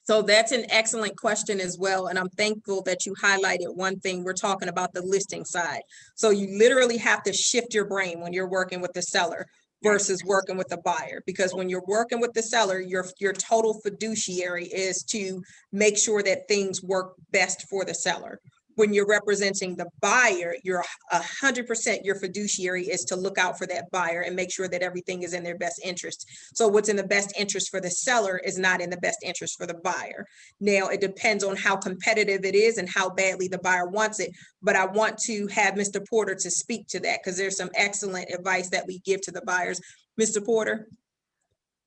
S1: So that's an excellent question as well. And I'm thankful that you highlighted one thing. We're talking about the listing side. So you literally have to shift your brain when you're working with the seller versus working with the buyer. Because when you're working with the seller, your total fiduciary is to make sure that things work best for the seller. When you're representing the buyer, you're 100% your fiduciary is to look out for that buyer and make sure that everything is in their best interest. So what's in the best interest for the seller is not in the best interest for the buyer. Now, it depends on how competitive it is and how badly the buyer wants it. But I want to have Mr. Porter to speak to that because there's some excellent advice that we give to the buyers. Mr. Porter?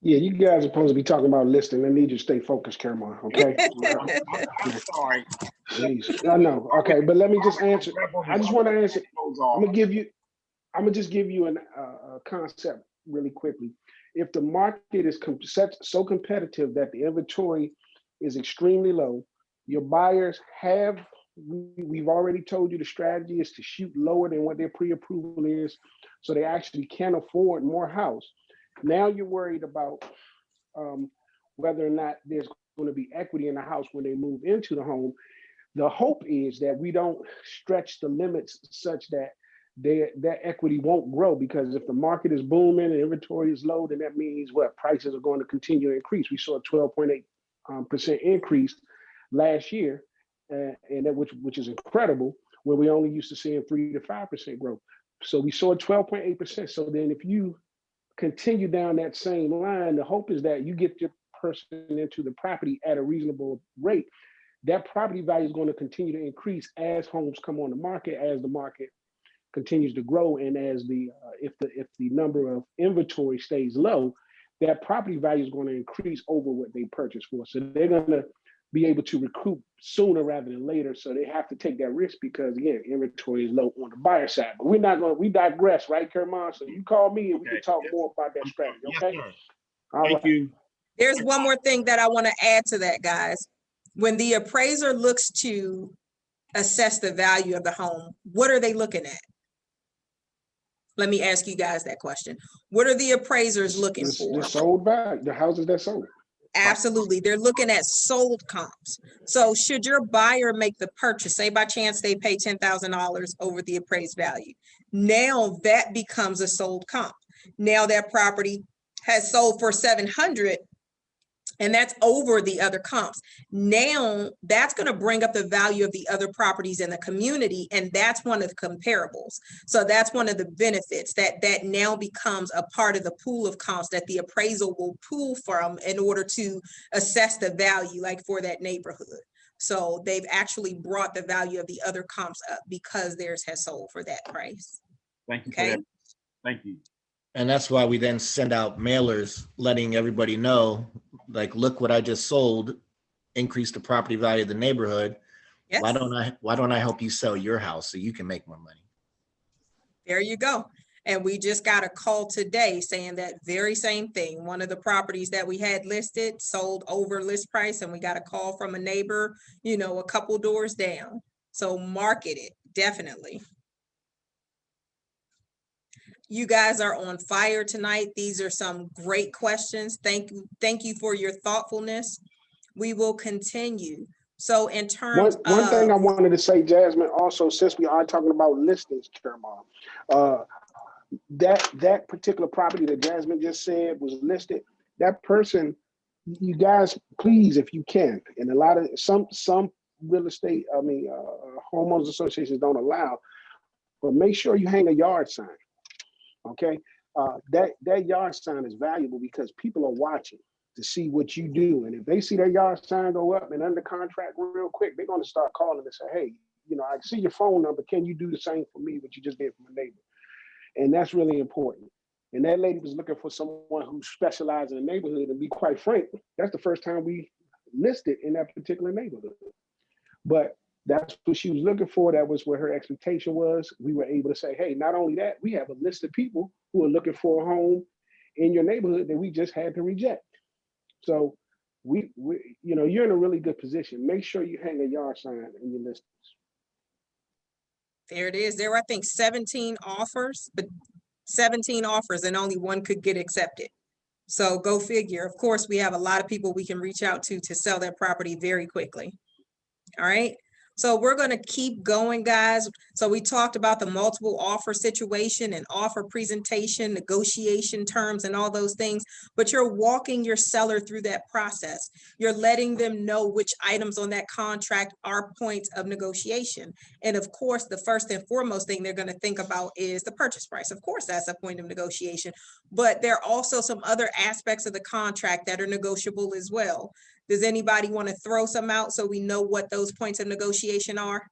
S2: Yeah, you guys are supposed to be talking about listing. I need you to stay focused, Cameron, okay?
S5: I'm sorry.
S2: Please. I know. Okay, but let me just answer. I just want to answer. I'm gonna just give you a concept really quickly. If the market is so competitive that the inventory is extremely low, your buyers we've already told you the strategy is to shoot lower than what their pre-approval is, so they actually can afford more house. Now you're worried about whether or not there's going to be equity in the house when they move into the home. The hope is that we don't stretch the limits such that that equity won't grow, because if the market is booming and inventory is low, then that means what? Prices are going to continue to increase. We saw a 12.8% increase last year, and that which is incredible, where we only used to seeing 3 to 5% growth. So we saw 12.8%. So then if you continue down that same line, the hope is that you get your person into the property at a reasonable rate. That property value is going to continue to increase as homes come on the market, as the market continues to grow, and as if the number of inventory stays low, that property value is going to increase over what they purchased for. So they're going to be able to recoup sooner rather than later. So they have to take that risk because, again, inventory is low on the buyer side. But we digress, right, Kerman? So you call me and we can talk more about that strategy, okay?
S5: Yes,
S2: Thank
S5: you.
S1: There's one more thing that I want to add to that, guys. When the appraiser looks to assess the value of the home, what are they looking at? Let me ask you guys that question. What are the appraisers looking for?
S2: The sold value, the houses that sold.
S1: Absolutely. They're looking at sold comps. So should your buyer make the purchase, say by chance they pay $10,000 over the appraised value, now that becomes a sold comp. Now that property has sold for $700, and that's over the other comps. Now that's going to bring up the value of the other properties in the community, and that's one of the comparables. So that's one of the benefits that now becomes a part of the pool of comps that the appraisal will pull from in order to assess the value, like for that neighborhood. So they've actually brought the value of the other comps up because theirs has sold for that price.
S5: Thank you
S1: Okay.
S5: for that. Thank you.
S3: And that's why we then send out mailers letting everybody know, like, look what I just sold, increase the property value of the neighborhood.
S1: Yes.
S3: Why don't I help you sell your house so you can make more money?
S1: There you go. And we just got a call today saying that very same thing. One of the properties that we had listed sold over list price, and we got a call from a neighbor, you know, a couple doors down. So market it, definitely. You guys are on fire tonight. These are some great questions. Thank you for your thoughtfulness. We will continue. So in terms
S2: One thing I
S1: of,
S2: wanted to say, Jasmine, also, since we are talking about listings, Chairman, that particular property that Jasmine just said was listed, that person, you guys, please, if you can, and a lot of some real estate, homeowners associations don't allow, but make sure you hang a yard sign. Okay, that yard sign is valuable because people are watching to see what you do, and if they see that yard sign go up and under contract real quick, they're going to start calling and say, hey, you know, I see your phone number. Can you do the same for me what you just did for my neighbor? And that's really important. And that lady was looking for someone who specialized in the neighborhood. And be quite frank, that's the first time we listed in that particular neighborhood. But that's what she was looking for. That was what her expectation was. We were able to say, hey, not only that, we have a list of people who are looking for a home in your neighborhood that we just had to reject. So we you know, you're in a really good position. Make sure you hang a yard sign in your listings.
S1: there it is. There were, I think, 17 offers, but 17 offers and only one could get accepted. So go figure. Of course, we have a lot of people we can reach out to sell their property very quickly. All right. So we're going to keep going, guys. So we talked about the multiple offer situation and offer presentation, negotiation terms, and all those things, but you're walking your seller through that process. You're letting them know which items on that contract are points of negotiation. And of course, the first and foremost thing they're going to think about is the purchase price. Of course, that's a point of negotiation, but there are also some other aspects of the contract that are negotiable as well. Does anybody want to throw some out so we know what those points of negotiation are?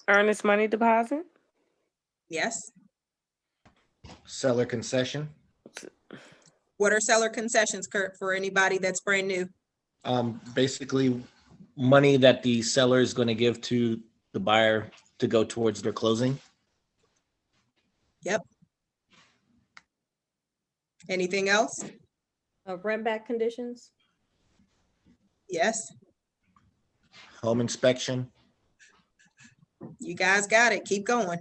S4: Earnest money deposit?
S1: Yes.
S3: Seller concession.
S1: What are seller concessions, Kurt, for anybody that's brand new?
S3: Basically money that the seller is going to give to the buyer to go towards their closing.
S1: Yep. Anything else?
S7: Rent back conditions?
S1: Yes.
S3: Home inspection.
S1: You guys got it. Keep going.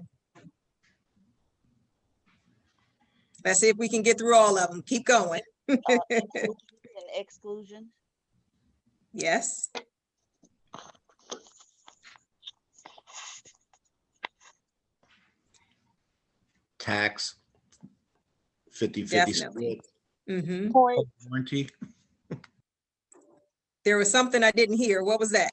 S1: Let's see if we can get through all of them. Keep going.
S8: And exclusion.
S1: Yes.
S3: Tax. 50/50
S1: Definitely.
S3: split.
S1: Mm-hmm.
S8: Point.
S3: Warranty.
S1: There was something I didn't hear. What was that?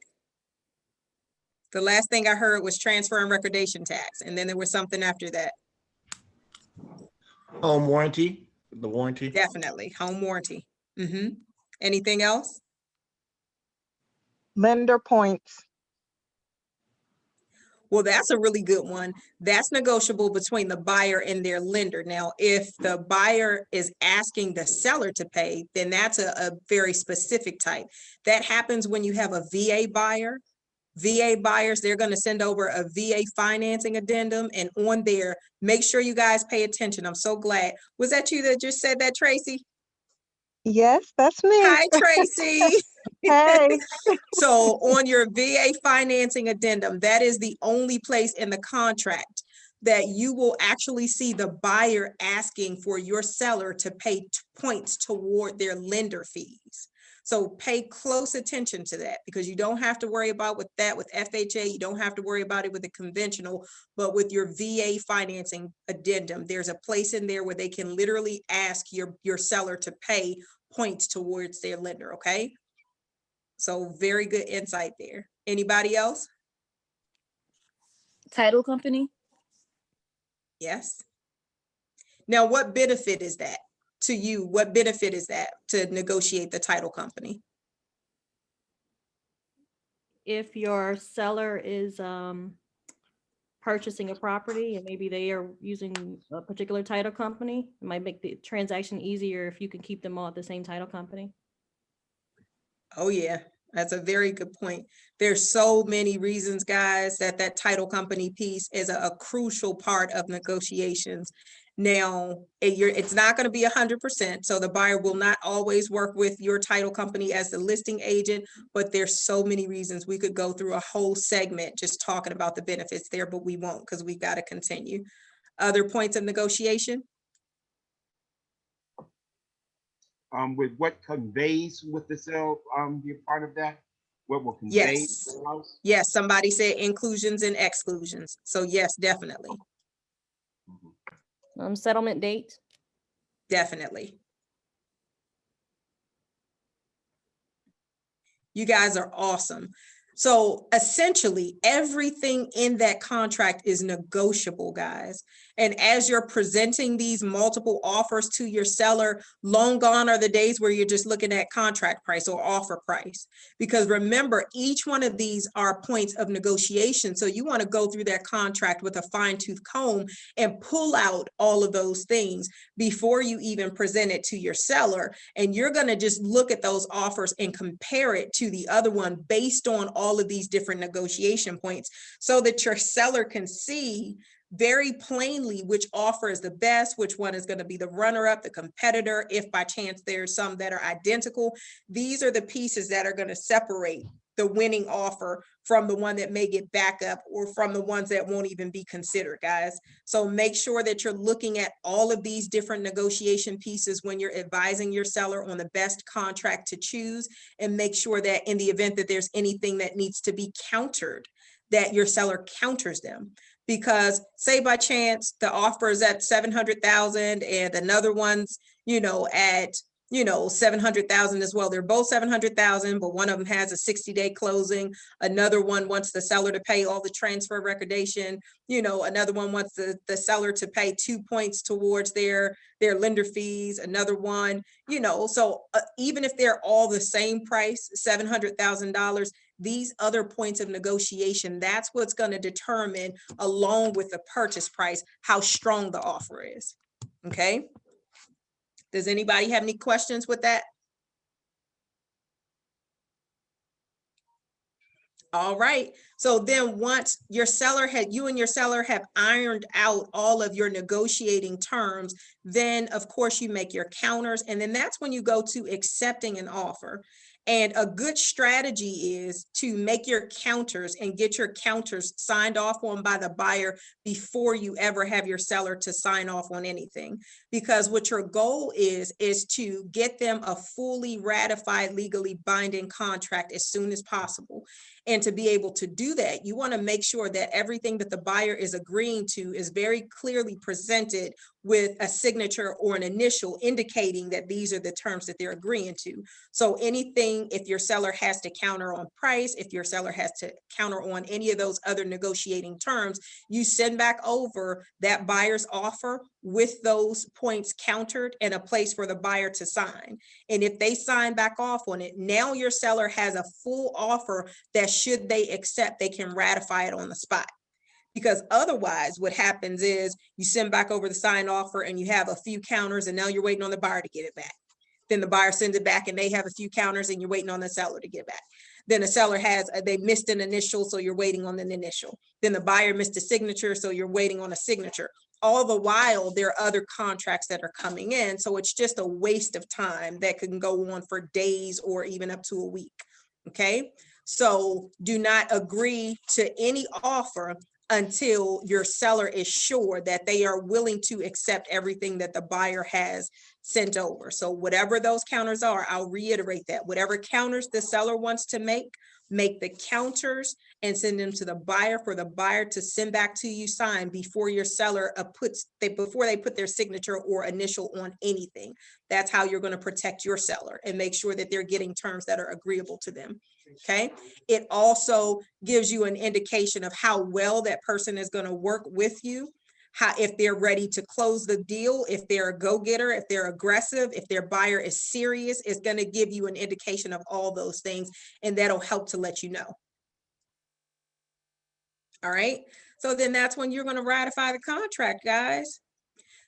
S1: The last thing I heard was transfer and recordation tax, and then there was something after that.
S3: Home warranty. The warranty.
S1: Definitely. Home warranty. Mm-hmm. Anything else?
S8: Lender points.
S1: Well, that's a really good one. That's negotiable between the buyer and their lender. Now, if the buyer is asking the seller to pay, then that's a very specific type. That happens when you have a VA buyer. VA buyers, they're going to send over a VA financing addendum, and on there, make sure you guys pay attention. I'm so glad. Was that you that just said that, Tracy?
S8: Yes, that's me.
S1: Hi, Tracy.
S8: Hey.
S1: So on your VA financing addendum, that is the only place in the contract that you will actually see the buyer asking for your seller to pay points toward their lender fees. So pay close attention to that, because you don't have to worry about with FHA, you don't have to worry about it with the conventional, but with your VA financing addendum, there's a place in there where they can literally ask your seller to pay points towards their lender, okay? So very good insight there. Anybody else?
S9: Title company?
S1: Yes. Now, what benefit is that to you? What benefit is that to negotiate the title company?
S7: If your seller is purchasing a property and maybe they are using a particular title company. It might make the transaction easier if you can keep them all at the same title company.
S1: Oh, yeah, that's a very good point. There's so many reasons, guys, that title company piece is a crucial part of negotiations. Now, it's not going to be 100%, so the buyer will not always work with your title company as the listing agent, but there's so many reasons. We could go through a whole segment just talking about the benefits there, but we won't because we've got to continue. Other points of negotiation?
S5: With what conveys with the sale, be a part of that? What will convey
S1: Yes.
S5: the house?
S1: Yes, somebody said inclusions and exclusions. So yes, definitely,
S7: Settlement date.
S1: definitely. You guys are awesome. So essentially, everything in that contract is negotiable, guys. And as you're presenting these multiple offers to your seller, long gone are the days where you're just looking at contract price or offer price. Because remember, each one of these are points of negotiation. So you want to go through that contract with a fine-tooth comb and pull out all of those things before you even present it to your seller. And you're going to just look at those offers and compare it to the other one based on all of these different negotiation points so that your seller can see very plainly which offer is the best, which one is going to be the runner-up, the competitor, if by chance there's some that are identical. These are the pieces that are going to separate the winning offer from the one that may get backup or from the ones that won't even be considered, guys. So make sure that you're looking at all of these different negotiation pieces when you're advising your seller on the best contract to choose, and make sure that in the event that there's anything that needs to be countered, that your seller counters them. Because say by chance the offer is at 700,000 and another one's, at 700,000 as well. They're both 700,000, but one of them has a 60-day closing. Another one wants the seller to pay all the transfer recordation. Another one wants the seller to pay 2 points towards their lender fees. Another one, so even if they're all the same price, $700,000, these other points of negotiation, that's what's going to determine, along with the purchase price, how strong the offer is. Okay. Does anybody have any questions with that? All right. So then once you and your seller have ironed out all of your negotiating terms, then of course you make your counters. And then that's when you go to accepting an offer. And a good strategy is to make your counters and get your counters signed off on by the buyer before you ever have your seller to sign off on anything. Because what your goal is to get them a fully ratified, legally binding contract as soon as possible. And to be able to do that, you want to make sure that everything that the buyer is agreeing to is very clearly presented with a signature or an initial indicating that these are the terms that they're agreeing to. So anything, if your seller has to counter on price, if your seller has to counter on any of those other negotiating terms, you send back over that buyer's offer with those points countered and a place for the buyer to sign. And if they sign back off on it, now your seller has a full offer that should they accept, they can ratify it on the spot. Because otherwise what happens is you send back over the signed offer and you have a few counters and now you're waiting on the buyer to get it back. Then the buyer sends it back and they have a few counters and you're waiting on the seller to get back. Then the seller they missed an initial, so you're waiting on an initial. Then the buyer missed a signature, so you're waiting on a signature. All the while, there are other contracts that are coming in. So it's just a waste of time that can go on for days or even up to a week. Okay. So do not agree to any offer until your seller is sure that they are willing to accept everything that the buyer has sent over. So whatever those counters are, I'll reiterate that. Whatever counters the seller wants to make the counters and send them to the buyer for the buyer to send back to you signed before your seller before they put their signature or initial on anything. That's how you're going to protect your seller and make sure that they're getting terms that are agreeable to them. Okay. It also gives you an indication of how well that person is going to work with you, if they're ready to close the deal, if they're a go-getter, if they're aggressive, if their buyer is serious. It's going to give you an indication of all those things, and that'll help to let you know. All right, so then that's when you're gonna ratify the contract, guys.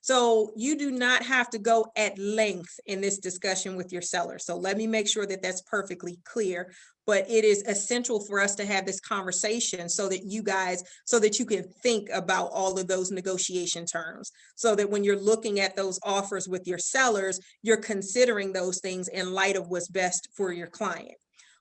S1: So you do not have to go at length in this discussion with your seller. So let me make sure that that's perfectly clear. But it is essential for us to have this conversation so that you guys, so that you can think about all of those negotiation terms. So that when you're looking at those offers with your sellers, you're considering those things in light of what's best for your client.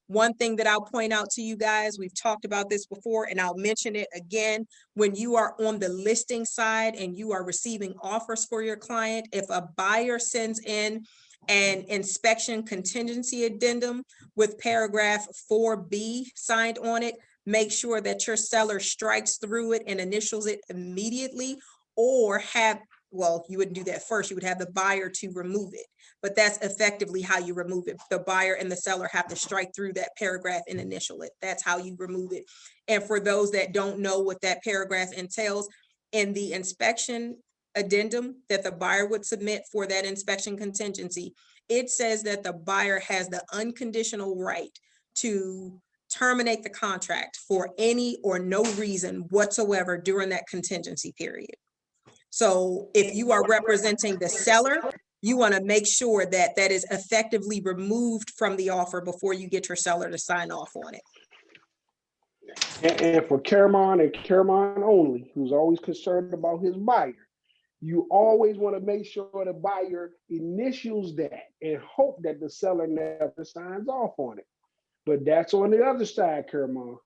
S1: One thing that I'll point out to you guys, we've talked about this before, and I'll mention it again. When you are on the listing side and you are receiving offers for your client, if a buyer sends in an inspection contingency addendum with paragraph 4B signed on it, make sure that your seller strikes through it and initials it immediately, or have, well, you wouldn't do that first, you would have the buyer to remove it. But that's effectively how you remove it. The buyer and the seller have to strike through that paragraph and initial it. That's how you remove it. And for those that don't know what that paragraph entails, in the inspection addendum that the buyer would submit for that inspection contingency, it says that the buyer has the unconditional right to terminate the contract for any or no reason whatsoever during that contingency period. So if you are representing the seller, you want to make sure that that is effectively removed from the offer before you get your seller to sign off on it.
S2: And for Caramon and Caramon only, who's always concerned about his buyer, you always want to make sure the buyer initials that and hope that the seller never signs off on it. But that's on the other side, Caramon.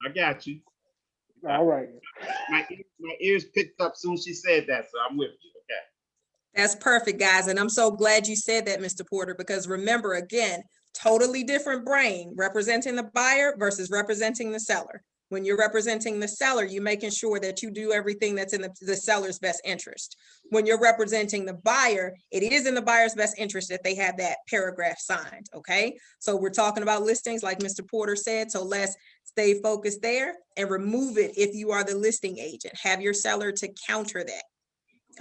S5: I got you.
S2: All right.
S5: My ears picked up soon she said that, so I'm with you. Okay.
S1: That's perfect, guys. And I'm so glad you said that, Mr. Porter, because remember, again, totally different brain, representing the buyer versus representing the seller. When you're representing the seller, you're making sure that you do everything that's in the seller's best interest. When you're representing the buyer, it is in the buyer's best interest that they have that paragraph signed, okay? So we're talking about listings like Mr. Porter said, so let's stay focused there and remove it if you are the listing agent. Have your seller to counter that.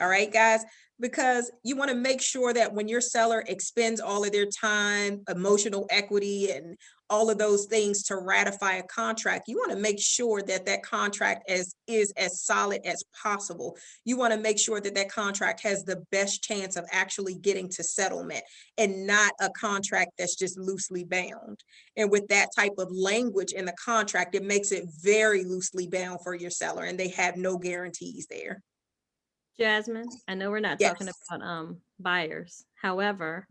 S1: All right, guys, because you want to make sure that when your seller expends all of their time, emotional equity, and all of those things to ratify a contract, you want to make sure that that contract is as solid as possible. You want to make sure that that contract has the best chance of actually getting to settlement and not a contract that's just loosely bound. And with that type of language in the contract, it makes it very loosely bound for your seller, and they have no guarantees there.
S7: Jasmine, I know we're not
S1: Yes.
S7: talking about buyers. However,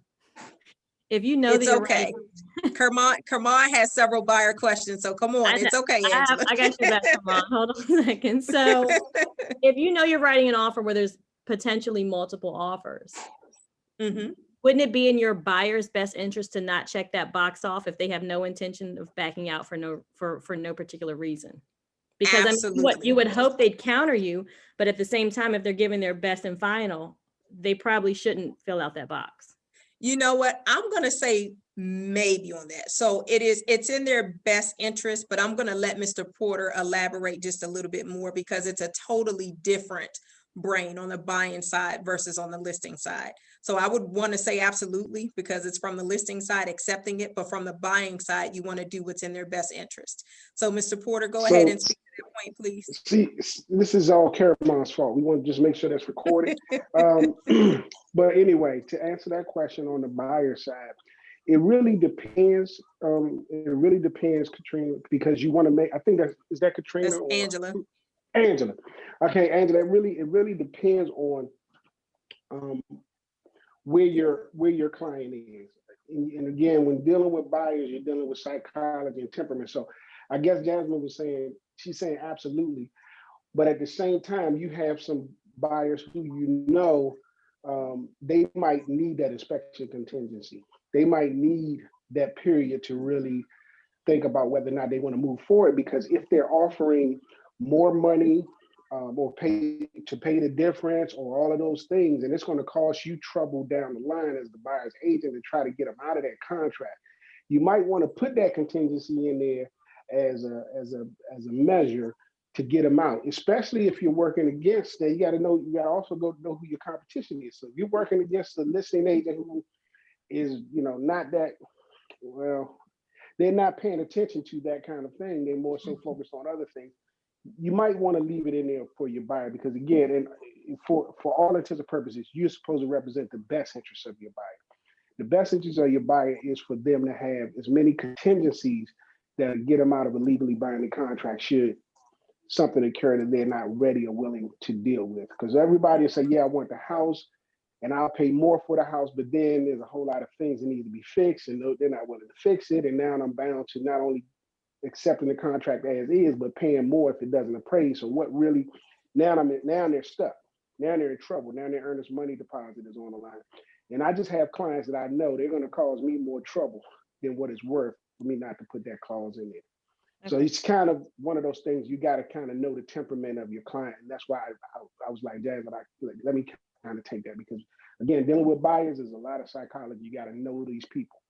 S7: if you know
S1: It's
S7: that you're
S1: okay.
S7: writing,
S1: Kermon has several buyer questions, so come on.
S7: I
S1: It's
S7: know.
S1: okay, Angela.
S7: I got you back. Come on, hold on a second. So if you know you're writing an offer where there's potentially multiple offers,
S1: Mhm.
S7: wouldn't it be in your buyer's best interest to not check that box off if they have no intention of backing out for no particular reason? Because I mean, what you would hope they'd counter you, but at the same time, if they're giving their best and final, they probably shouldn't fill out that box.
S1: You know what? I'm going to say maybe on that. So it's in their best interest, but I'm going to let Mr. Porter elaborate just a little bit more because it's a totally different brain on the buying side versus on the listing side. So I would want to say absolutely because it's from the listing side accepting it, but from the buying side, you want to do what's in their best interest. So Mr. Porter, go ahead and speak to that point, please.
S2: See, this is all Caramon's fault. We want to just make sure that's recorded. But anyway, to answer that question on the buyer side, it really depends. Katrina, because you want to make, I think is that Katrina?
S1: That's Angela.
S2: Angela. Okay, Angela, it really depends on where your client is. And again, when dealing with buyers, you're dealing with psychology and temperament. So I guess Jasmine was saying, she's saying absolutely. But at the same time, you have some buyers who they might need that inspection contingency. They might need that period to really think about whether or not they want to move forward, because if they're offering more money or pay the difference or all of those things, and it's going to cost you trouble down the line as the buyer's agent to try to get them out of that contract, you might want to put that contingency in there as a measure to get them out, especially if you're working against that. You got to also know who your competition is. So if you're working against a listing agent who is, not that, well, they're not paying attention to that kind of thing. They're more so focused on other things. you might want to leave it in there for your buyer, because again, and for all intents and purposes, you're supposed to represent the best interests of your buyer. The best interest of your buyer is for them to have as many contingencies that get them out of a legally binding contract should something occur that they're not ready or willing to deal with. Because everybody will say, yeah, I want the house and I'll pay more for the house, but then there's a whole lot of things that need to be fixed and they're not willing to fix it. And now I'm bound to not only accepting the contract as is, but paying more if it doesn't appraise. So what really, now they're stuck. Now they're in trouble. Now their earnest money deposit is on the line. And I just have clients that I know they're going to cause me more trouble than what it's worth for me not to put that clause in there. So it's kind of one of those things you got to kind of know the temperament of your client. And that's why I was like, Jazz, let me kind of take that, because again, dealing with buyers is a lot of psychology. You got to know these people.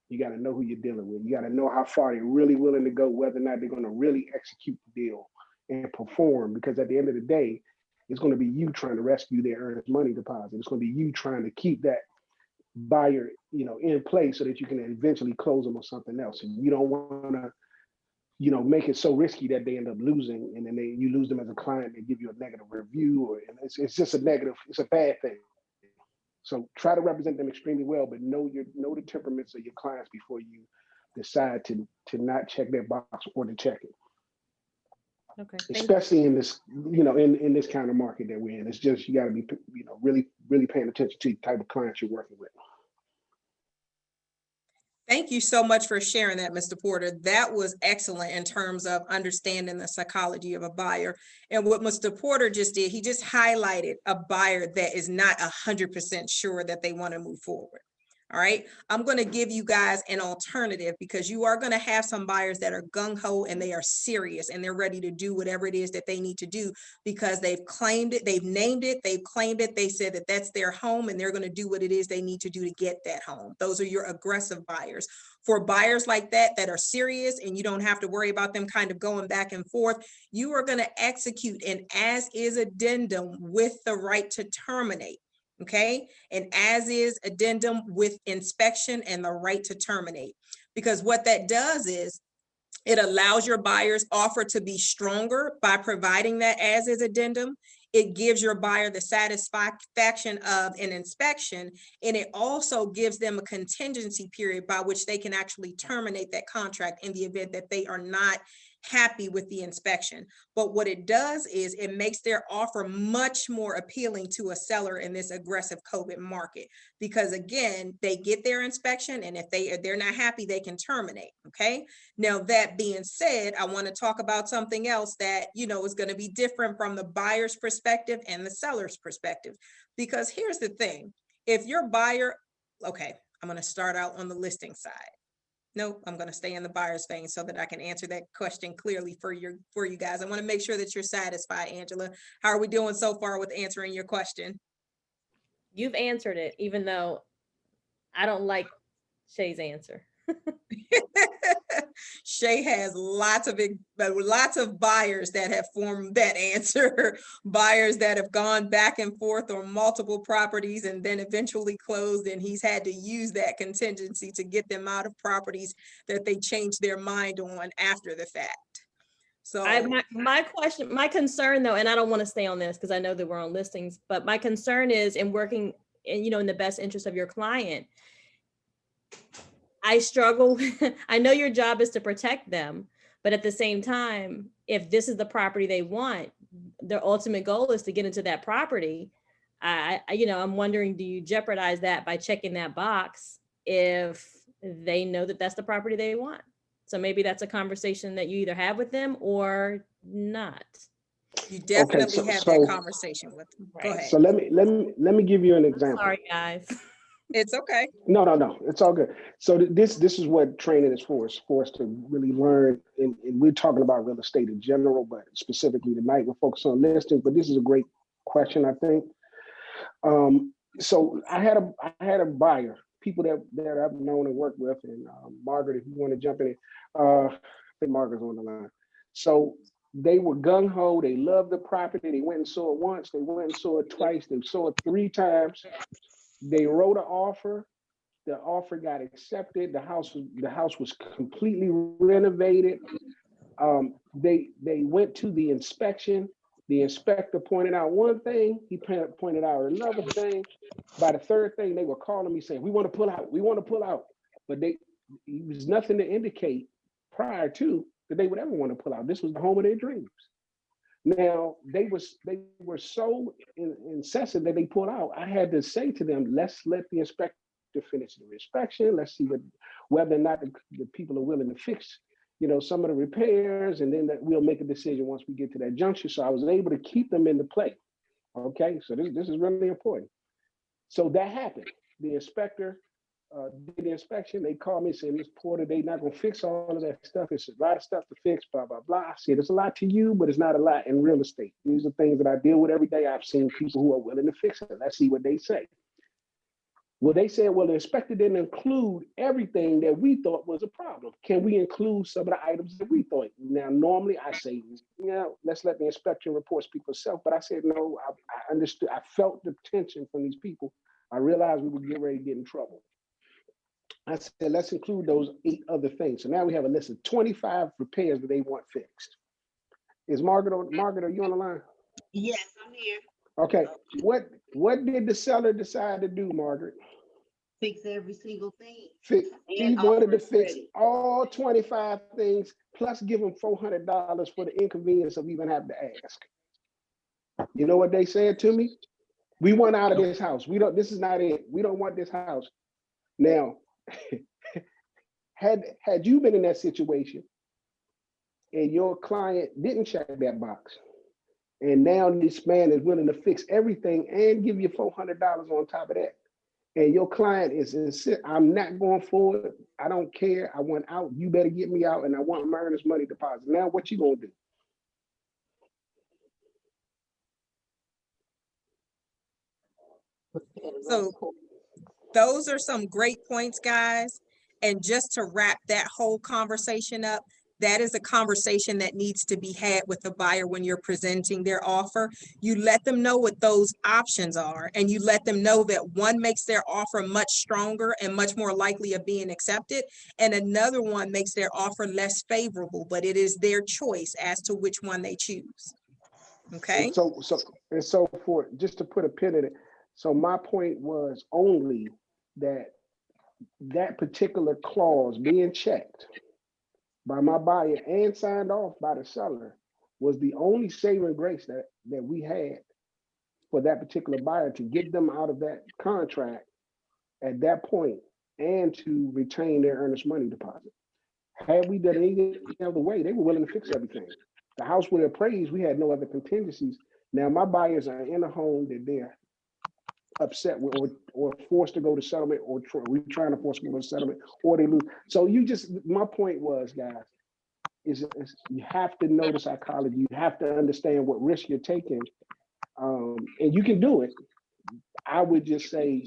S2: You got to know who you're dealing with. You got to know how far they're really willing to go, whether or not they're going to really execute the deal and perform. Because at the end of the day, it's going to be you trying to rescue their earnest money deposit. It's going to be you trying to keep that buyer, in place so that you can eventually close them on something else. And you don't want to, make it so risky that they end up losing, and then you lose them as a client. They give you a negative review, and it's just a negative. It's a bad thing. So try to represent them extremely well, but know the temperaments of your clients before you decide to not check their box or to check it.
S7: Okay.
S2: Especially in this, in this kind of market that we're in. It's just, you got to be, really, really paying attention to the type of clients you're working with.
S1: Thank you so much for sharing that, Mr. Porter. That was excellent in terms of understanding the psychology of a buyer. And what Mr. Porter just did, he just highlighted a buyer that is not 100% sure that they want to move forward. All right, I'm going to give you guys an alternative, because you are going to have some buyers that are gung-ho and they are serious and they're ready to do whatever it is that they need to do, because they've claimed it, they've named it, they've claimed it, they said that that's their home and they're going to do what it is they need to do to get that home. Those are your aggressive buyers. For buyers like that are serious and you don't have to worry about them kind of going back and forth, you are going to execute an as-is addendum with the right to terminate. Okay, an as-is addendum with inspection and the right to terminate, because what that does is it allows your buyer's offer to be stronger by providing that as-is addendum. It gives your buyer the satisfaction of an inspection, and it also gives them a contingency period by which they can actually terminate that contract in the event that they are not happy with the inspection. But what it does is it makes their offer much more appealing to a seller in this aggressive COVID market, because again, they get their inspection, and if they're not happy, they can terminate. Okay. Now, that being said, I want to talk about something else that, is going to be different from the buyer's perspective and the seller's perspective, because here's the thing. If your buyer, okay, I'm going to start out on the listing side. Nope, I'm going to stay in the buyer's vein so that I can answer that question clearly for you guys. I want to make sure that you're satisfied, Angela. How are we doing so far with answering your question?
S7: You've answered it, even though I don't like Shay's answer.
S1: Shay has lots of buyers that have formed that answer, buyers that have gone back and forth on multiple properties and then eventually closed, and he's had to use that contingency to get them out of properties that they changed their mind on after the fact. So
S7: my concern though, and I don't want to stay on this because I know that we're on listings, but my concern is in working, in the best interest of your client. I struggle. I know your job is to protect them, but at the same time, if this is the property they want, their ultimate goal is to get into that property. I'm wondering, do you jeopardize that by checking that box if they know that that's the property they want? So maybe that's a conversation that you either have with them or not.
S1: You definitely have that conversation with them. Go ahead.
S2: So let me give you an example.
S7: Sorry, guys.
S1: It's okay.
S2: No, it's all good. So this is what training is for. It's for us to really learn, and we're talking about real estate in general, but specifically tonight we're focused on listings. But this is a great question, I think. So I had a buyer, people that I've known and worked with, and Margaret, if you want to jump in, I think Margaret's on the line. So they were gung-ho, they loved the property, they went and saw it once, they went and saw it twice, they saw it 3 times. They wrote an offer. The offer got accepted. The house was completely renovated. they went to the inspection. The inspector pointed out one thing, he pointed out another thing. By the third thing, they were calling me saying, we want to pull out, we want to pull out. But it was nothing to indicate prior to that they would ever want to pull out. This was the home of their dreams. Now, they were so incessant that they pulled out. I had to say to them, let's let the inspector finish the inspection. Let's see whether or not the people are willing to fix, some of the repairs, and then we'll make a decision once we get to that juncture. So I was able to keep them in the play. Okay, so this is really important. So that happened. The inspector did the inspection. They called me and said, Ms. Porter, they're not going to fix all of that stuff. It's a lot of stuff to fix, blah, blah, blah. I said, it's a lot to you, but it's not a lot in real estate. These are things that I deal with every day. I've seen people who are willing to fix it. Let's see what they say. Well, they said, well, the inspector didn't include everything that we thought was a problem. Can we include some of the items that we thought? Now, normally I say, let's let the inspection report speak for itself. But I said, no, I understood. I felt the tension from these people. I realized we would get ready to get in trouble. I said, let's include those 8 other things. So now we have a list of 25 repairs that they want fixed. Is Margaret, are you on the line?
S9: Yes, I'm here.
S2: Okay, what did the seller decide to do, Margaret?
S9: Fix every single thing.
S2: He wanted to fix all 25 things, plus give them $400 for the inconvenience of even having to ask. You know what they said to me? We want out of this house. This is not it. We don't want this house. Now, had you been in that situation and your client didn't check that box, and now this man is willing to fix everything and give you $400 on top of that, and your client is I'm not going forward, I don't care, I want out, you better get me out, and I want my earnest money deposit. Now what you gonna do?
S1: So those are some great points, guys. And just to wrap that whole conversation up, that is a conversation that needs to be had with the buyer when you're presenting their offer. You let them know what those options are, and you let them know that one makes their offer much stronger and much more likely of being accepted, and another one makes their offer less favorable, but it is their choice as to which one they choose. Okay.
S2: And so for just to put a pin in it, so my point was only that particular clause being checked by my buyer and signed off by the seller was the only saving grace that we had for that particular buyer to get them out of that contract at that point and to retain their earnest money deposit. Had we done any other way, they were willing to fix everything. The house would appraise, we had no other contingencies. Now my buyers are in a home that they're upset with or forced to go to settlement, or we're trying to force them to go to settlement, or they lose. So my point was, guys, is you have to know the psychology. You have to understand what risk you're taking, and you can do it. I would just say,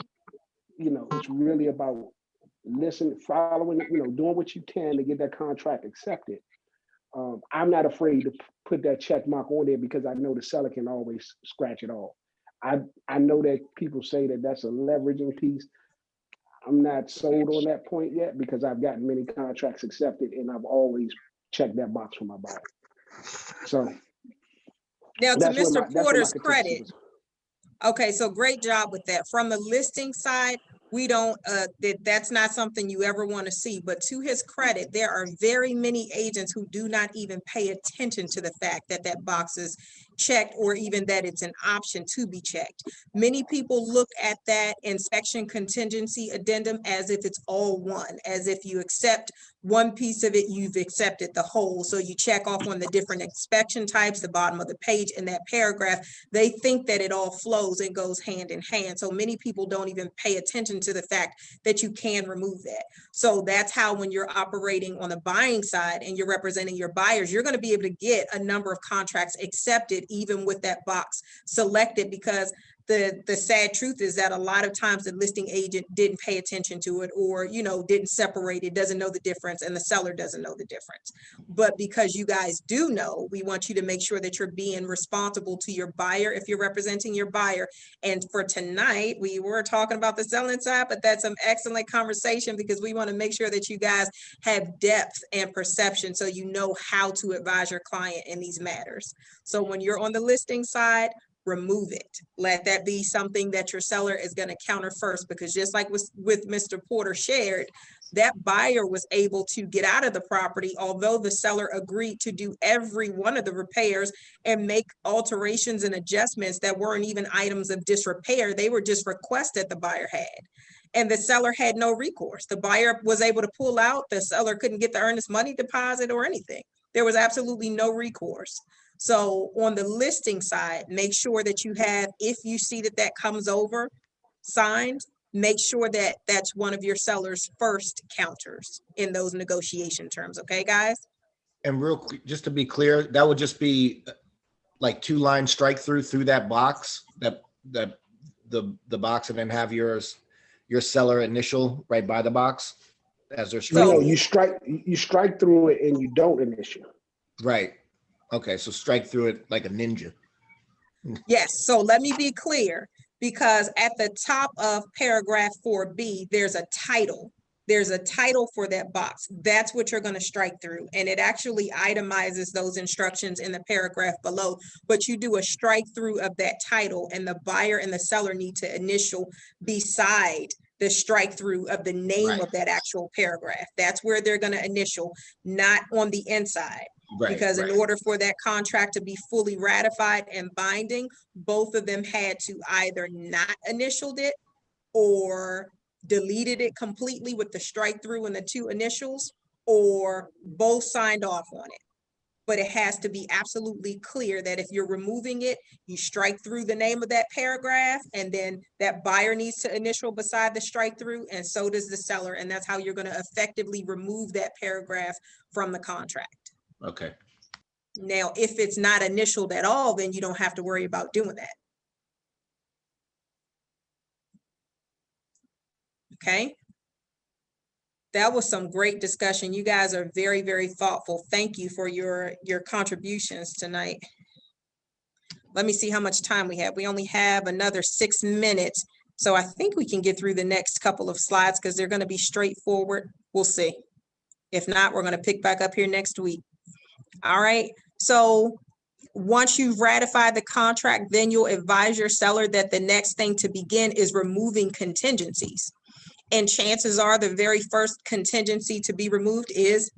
S2: it's really about following, doing what you can to get that contract accepted. I'm not afraid to put that check mark on there because I know the seller can always scratch it off. I know that people say that that's a leveraging piece. I'm not sold on that point yet because I've gotten many contracts accepted and I've always checked that box for my buyer. So
S1: now to Mr. Porter's credit. Okay, so great job with that. From the listing side, we don't, that's not something you ever want to see, but to his credit, there are very many agents who do not even pay attention to the fact that that box is checked or even that it's an option to be checked. Many people look at that inspection contingency addendum as if it's all one, as if you accept one piece of it, you've accepted the whole. So you check off on the different inspection types, the bottom of the page in that paragraph. They think that it all flows and goes hand in hand. So many people don't even pay attention to the fact that you can remove that. So that's how when you're operating on the buying side and you're representing your buyers, you're going to be able to get a number of contracts accepted even with that box selected, because the sad truth is that a lot of times the listing agent didn't pay attention to it, or, you know, didn't separate it, doesn't know the difference, and the seller doesn't know the difference. But because you guys do know, we want you to make sure that you're being responsible to your buyer if you're representing your buyer. And for tonight, we were talking about the selling side, but that's an excellent conversation because we want to make sure that you guys have depth and perception so you know how to advise your client in these matters. So when you're on the listing side, remove it. Let that be something that your seller is going to counter first, because just like with Mr. Porter shared, that buyer was able to get out of the property, although the seller agreed to do every one of the repairs and make alterations and adjustments that weren't even items of disrepair. They were just requests that the buyer had. And the seller had no recourse. The buyer was able to pull out. The seller couldn't get the earnest money deposit or anything. There was absolutely no recourse. So on the listing side, make sure that you have, if you see that that comes over signed, make sure that that's one of your seller's first counters in those negotiation terms. Okay, guys?
S3: And real quick, just to be clear, that would just be like 2-line strike through that box, that the box, and then have your seller initial right by the box as they're striking.
S2: No, you strike through it and you don't initial.
S3: Right. Okay, so strike through it like a ninja.
S1: Yes, so let me be clear, because at the top of paragraph 4B, there's a title. There's a title for that box. That's what you're going to strike through. And it actually itemizes those instructions in the paragraph below, but you do a strike through of that title, and the buyer and the seller need to initial beside the strike through of the name of that actual paragraph. That's where they're going to initial, not on the inside. Because in order for that contract to be fully ratified and binding, both of them had to either not initialed it or deleted it completely with the strike through and the 2 initials, or both signed off on it. But it has to be absolutely clear that if you're removing it, you strike through the name of that paragraph, and then that buyer needs to initial beside the strike through, and so does the seller. And that's how you're going to effectively remove that paragraph from the contract.
S3: Okay.
S1: Now, if it's not initialed at all, then you don't have to worry about doing that. Okay. That was some great discussion. You guys are very, very thoughtful. Thank you for your contributions tonight. Let me see how much time we have. We only have another 6 minutes. So I think we can get through the next couple of slides because they're going to be straightforward. We'll see. If not, we're going to pick back up here next week. All right. So once you've ratified the contract, then you'll advise your seller that the next thing to begin is removing contingencies. And chances are the very first contingency to be removed is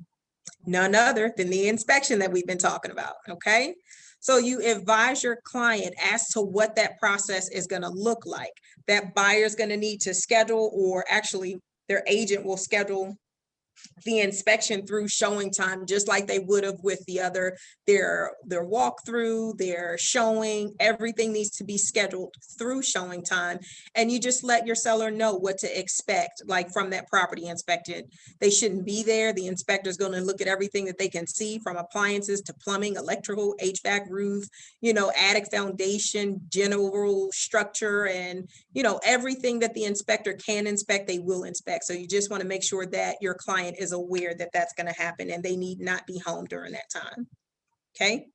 S1: none other than the inspection that we've been talking about. Okay. So you advise your client as to what that process is going to look like. That buyer's going to need to schedule, or actually their agent will schedule the inspection through showing time, just like they would have with the other, their walkthrough, their showing. Everything needs to be scheduled through showing time. And you just let your seller know what to expect, like from that property inspection. They shouldn't be there. The inspector is going to look at everything that they can see, from appliances to plumbing, electrical, HVAC, roof, attic foundation, general structure, and, everything that the inspector can inspect, they will inspect. So you just want to make sure that your client is aware that that's going to happen and they need not be home during that time. Okay.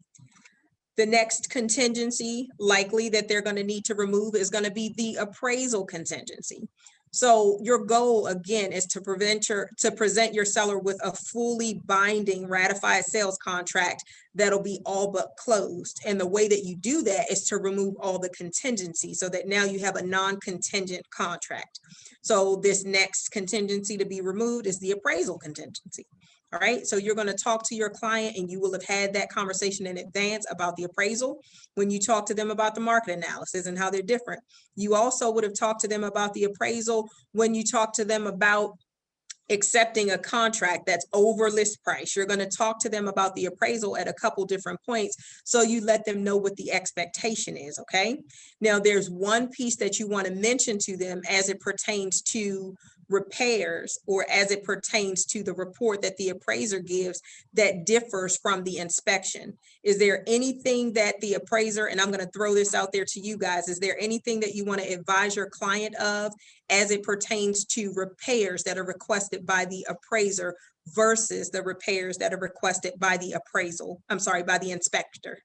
S1: The next contingency likely that they're going to need to remove is going to be the appraisal contingency. So your goal again is to present your seller with a fully binding ratified sales contract that'll be all but closed. And the way that you do that is to remove all the contingencies so that now you have a non-contingent contract. So this next contingency to be removed is the appraisal contingency. All right, so you're going to talk to your client and you will have had that conversation in advance about the appraisal when you talk to them about the market analysis and how they're different. You also would have talked to them about the appraisal when you talk to them about accepting a contract that's over list price. You're going to talk to them about the appraisal at a couple different points, so you let them know what the expectation is. Okay. Now there's one piece that you want to mention to them as it pertains to repairs or as it pertains to the report that the appraiser gives that differs from the inspection? Is there anything that the appraiser, and I'm going to throw this out there to you guys, is there anything that you want to advise your client of as it pertains to repairs that are requested by the appraiser versus the repairs that are requested by the by the inspector?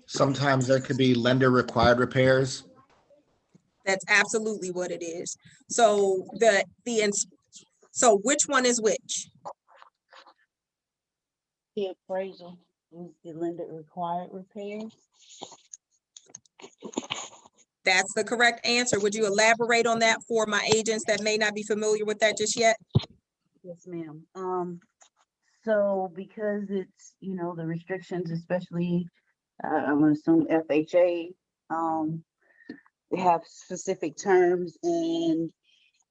S3: Sometimes there could be lender required repairs.
S1: That's absolutely what it is. So so which one is which?
S9: The appraisal is the lender required repairs.
S1: That's the correct answer. Would you elaborate on that for my agents that may not be familiar with that just yet?
S9: Yes, ma'am. So because it's, the restrictions, especially, I'm gonna assume FHA, they have specific terms and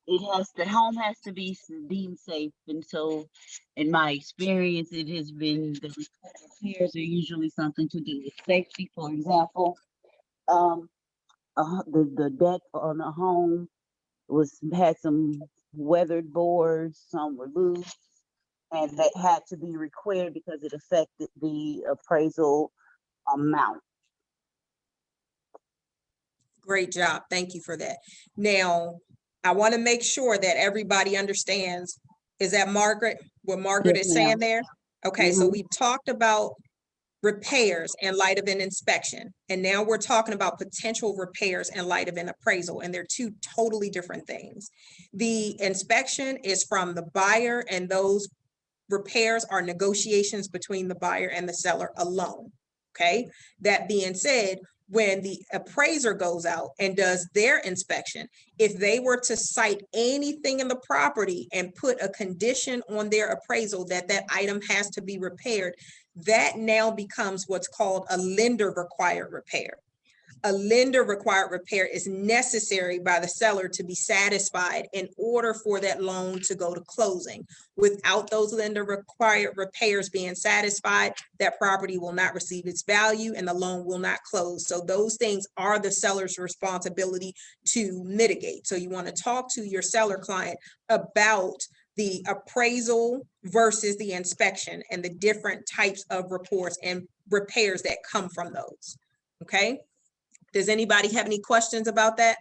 S9: the home has to be deemed safe. And so in my experience, it has been the repairs are usually something to do with safety. For example, the deck on the home had some weathered boards, some were loose, and that had to be repaired because it affected the appraisal amount.
S1: Great job. Thank you for that. Now, I want to make sure that everybody understands. Is that Margaret? What Margaret
S9: Yes,
S1: is saying
S9: ma'am.
S1: there? Okay, so
S9: Mhm.
S1: we've talked about repairs in light of an inspection. And now we're talking about potential repairs in light of an appraisal, and they're two totally different things. The inspection is from the buyer, and those repairs are negotiations between the buyer and the seller alone. Okay, that being said, when the appraiser goes out and does their inspection, if they were to cite anything in the property and put a condition on their appraisal that that item has to be repaired, that now becomes what's called a lender required repair. A lender required repair is necessary by the seller to be satisfied in order for that loan to go to closing. Without those lender required repairs being satisfied, that property will not receive its value and the loan will not close. So those things are the seller's responsibility to mitigate. So you want to talk to your seller client about the appraisal versus the inspection and the different types of reports and repairs that come from those. Okay. Does anybody have any questions about that?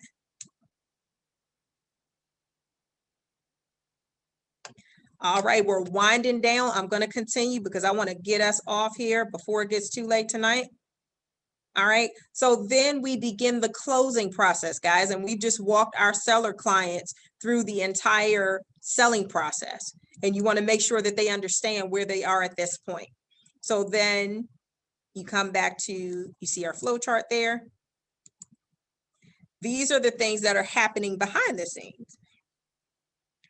S1: All right, we're winding down. I'm going to continue because I want to get us off here before it gets too late tonight. All right, so then we begin the closing process, guys, and we've just walked our seller clients through the entire selling process. And you want to make sure that they understand where they are at this point. So then you come back to, you see our flow chart there. These are the things that are happening behind the scenes.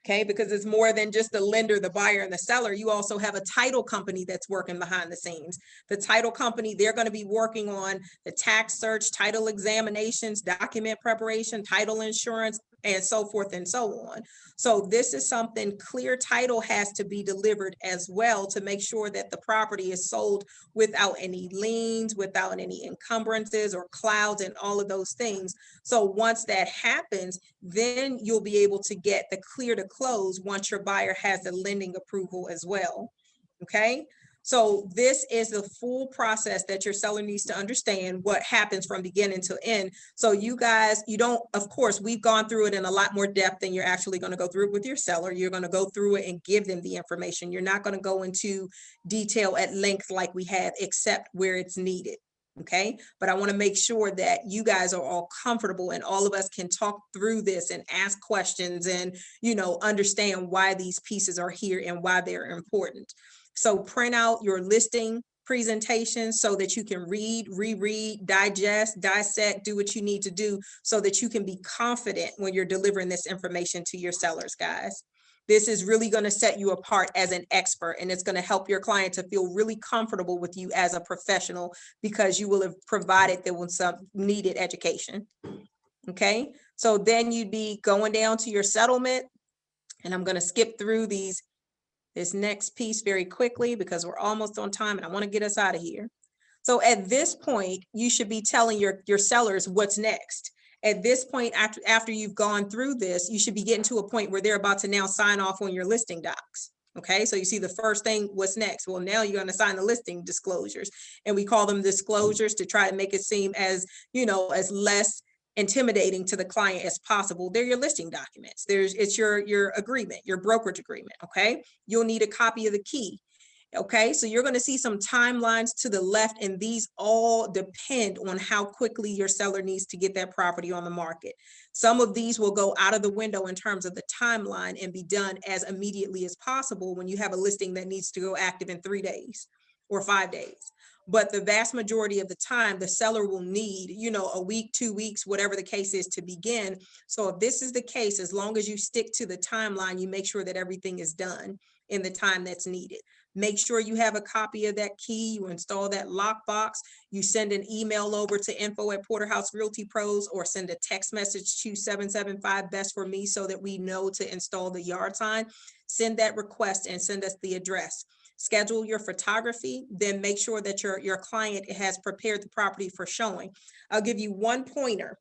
S1: Okay, because it's more than just the lender, the buyer, and the seller. You also have a title company that's working behind the scenes. The title company, they're going to be working on the tax search, title examinations, document preparation, title insurance, and so forth and so on. So this is something clear title has to be delivered as well to make sure that the property is sold without any liens, without any encumbrances or clouds and all of those things. So once that happens, then you'll be able to get the clear to close once your buyer has the lending approval as well. Okay. So this is the full process that your seller needs to understand what happens from beginning to end. So you guys, you don't, of course, we've gone through it in a lot more depth than you're actually going to go through it with your seller. You're going to go through it and give them the information. You're not going to go into detail at length like we have, except where it's needed. Okay, but I want to make sure that you guys are all comfortable and all of us can talk through this and ask questions and, understand why these pieces are here and why they're important. So print out your listing presentation so that you can read, reread, digest, dissect, do what you need to do so that you can be confident when you're delivering this information to your sellers, guys. This is really going to set you apart as an expert, and it's going to help your client to feel really comfortable with you as a professional because you will have provided them with some needed education. Okay, so then you'd be going down to your settlement, and I'm going to skip through this next piece very quickly because we're almost on time and I want to get us out of here. So at this point, you should be telling your sellers what's next. At this point, after you've gone through this, you should be getting to a point where they're about to now sign off on your listing docs. Okay, so you see the first thing, what's next? Well, now you're going to sign the listing disclosures, and we call them disclosures to try to make it seem as, as less intimidating to the client as possible. They're your listing documents. It's your agreement, your brokerage agreement. Okay, you'll need a copy of the key. Okay, so you're going to see some timelines to the left, and these all depend on how quickly your seller needs to get that property on the market. Some of these will go out of the window in terms of the timeline and be done as immediately as possible when you have a listing that needs to go active in 3 days or 5 days. But the vast majority of the time, the seller will need, a week, 2 weeks, whatever the case is, to begin. So if this is the case, as long as you stick to the timeline, you make sure that everything is done in the time that's needed. Make sure you have a copy of that key. You install that lockbox. You send an email over to info@Porterhouse Realty Pros, or send a text message to 775 best for me so that we know to install the yard sign. Send that request and send us the address. Schedule your photography, then make sure that your client has prepared the property for showing. I'll give you one pointer.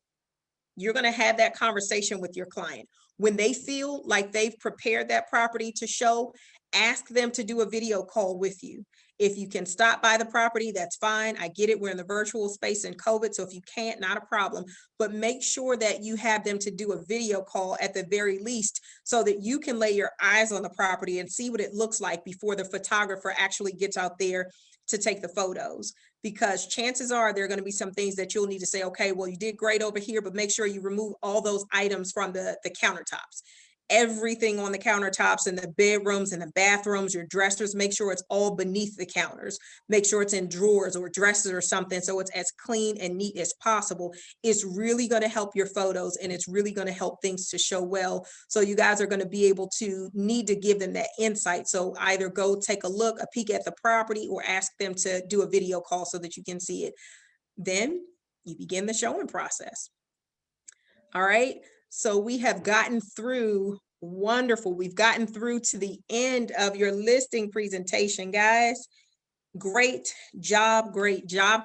S1: You're going to have that conversation with your client. When they feel like they've prepared that property to show, ask them to do a video call with you. If you can stop by the property, that's fine. I get it. We're in the virtual space in COVID. So if you can't, not a problem. But make sure that you have them to do a video call at the very least, so that you can lay your eyes on the property and see what it looks like before the photographer actually gets out there to take the photos. Because chances are there are going to be some things that you'll need to say, okay, well, you did great over here, but make sure you remove all those items from the countertops. Everything on the countertops and the bedrooms and the bathrooms, your dressers, make sure it's all beneath the counters. Make sure it's in drawers or dressers or something, so it's as clean and neat as possible. It's really going to help your photos, and it's really going to help things to show well. So you guys are going to be able to need to give them that insight. So either go take a peek at the property, or ask them to do a video call so that you can see it. Then you begin the showing process. All right. So we have gotten through, wonderful. We've gotten through to the end of your listing presentation, guys. Great job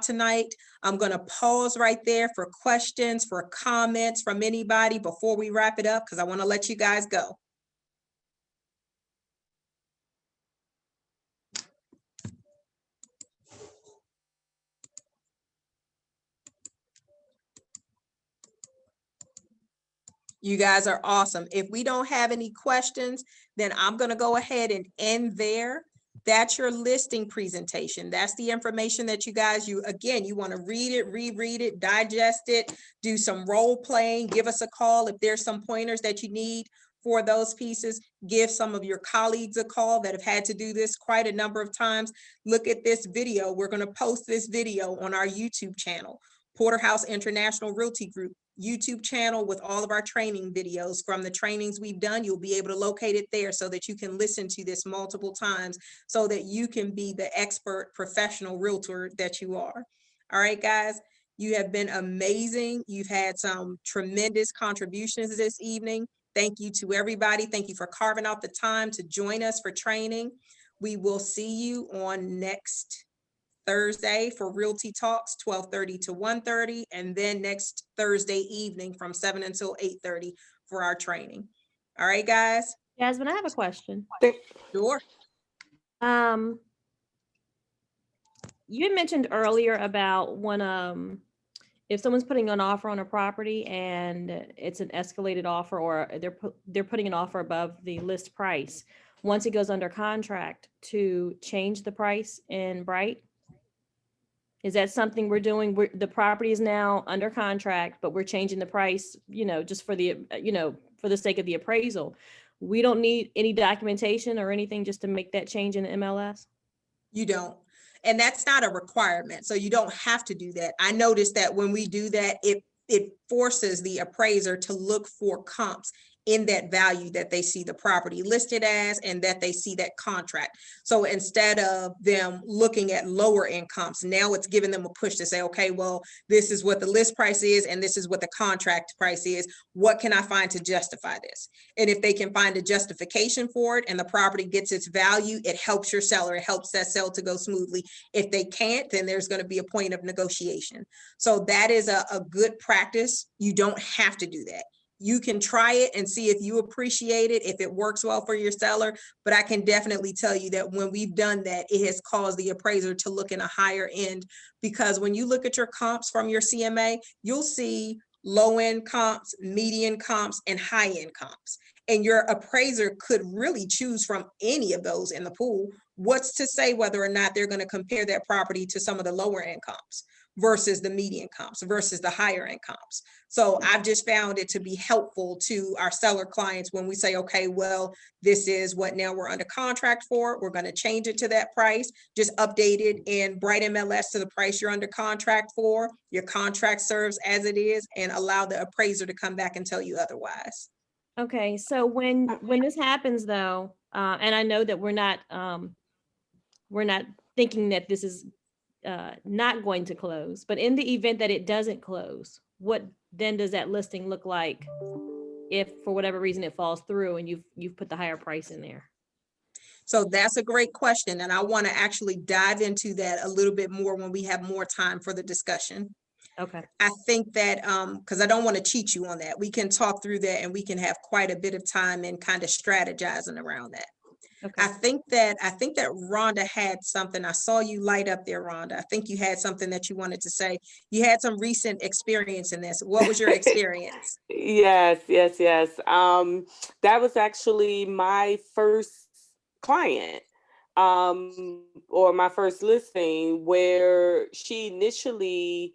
S1: tonight. I'm going to pause right there for questions, for comments from anybody before we wrap it up, because I want to let you guys go. You guys are awesome. If we don't have any questions, then I'm going to go ahead and end there. That's your listing presentation. That's the information that you guys, you want to read it, reread it, digest it, do some role playing, give us a call if there's some pointers that you need for those pieces. Give some of your colleagues a call that have had to do this quite a number of times. Look at this video. We're going to post this video on our YouTube channel, Porterhouse International Realty Group YouTube channel, with all of our training videos from the trainings we've done. You'll be able to locate it there so that you can listen to this multiple times, so that you can be the expert professional realtor that you are. All right, guys, you have been amazing. You've had some tremendous contributions this evening. Thank you to everybody. Thank you for carving out the time to join us for training. We will see you on next Thursday for Realty Talks, 12:30 to 1:30, and then next Thursday evening from 7 until 8:30 for our training. All right, guys?
S7: Jasmine, I have a question.
S1: Sure.
S7: You had mentioned earlier about when if someone's putting an offer on a property and it's an escalated offer, or they're putting an offer above the list price, once it goes under contract, to change the price in Bright. Is that something we're doing? The property is now under contract, but we're changing the price, just for the, for the sake of the appraisal. We don't need any documentation or anything just to make that change in the MLS?
S1: You don't. And that's not a requirement. So you don't have to do that. I noticed that when we do that, it forces the appraiser to look for comps in that value that they see the property listed as and that they see that contract. So instead of them looking at lower incomes, now it's giving them a push to say, okay, well, this is what the list price is and this is what the contract price is. What can I find to justify this? And if they can find a justification for it and the property gets its value, it helps your seller, it helps that sale to go smoothly. If they can't, then there's going to be a point of negotiation. So that is a good practice. You don't have to do that. You can try it and see if you appreciate it, if it works well for your seller. But I can definitely tell you that when we've done that, it has caused the appraiser to look in a higher end, because when you look at your comps from your CMA, you'll see low-end comps, median comps, and high-end comps. And your appraiser could really choose from any of those in the pool. What's to say whether or not they're going to compare that property to some of the lower end comps versus the median comps versus the higher end comps. So I've just found it to be helpful to our seller clients when we say, okay, well, this is what now we're under contract for. We're going to change it to that price. Just update it in bright MLS to the price you're under contract for. Your contract serves as it is, and allow the appraiser to come back and tell you otherwise.
S7: Okay, so when this happens though, and I know that we're not thinking that this is not going to close, but in the event that it doesn't close, what then does that listing look like if for whatever reason it falls through and you've put the higher price in there?
S1: So that's a great question, and I want to actually dive into that a little bit more when we have more time for the discussion.
S7: Okay.
S1: I think that, because I don't want to cheat you on that, we can talk through that and we can have quite a bit of time and kind of strategizing around that.
S7: Okay.
S1: I think that Rhonda had something. I saw you light up there, Rhonda. I think you had something that you wanted to say. You had some recent experience in this. What was your experience?
S4: Yes. That was actually my first client, or my first listing, where she initially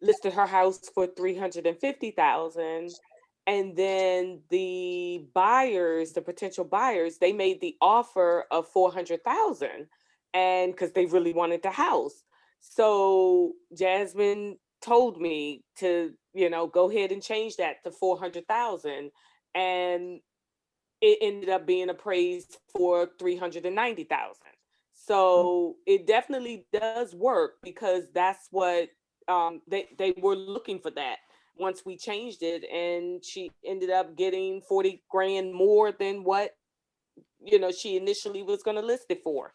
S4: listed her house for $350,000. And then the buyers, the potential buyers, they made the offer of $400,000, and because they really wanted the house. So Jasmine told me to, go ahead and change that to $400,000, and it ended up being appraised for $390,000. So it definitely does work, because that's what they were looking for, that once we changed it, and she ended up getting 40 grand more than what she initially was going to list it for.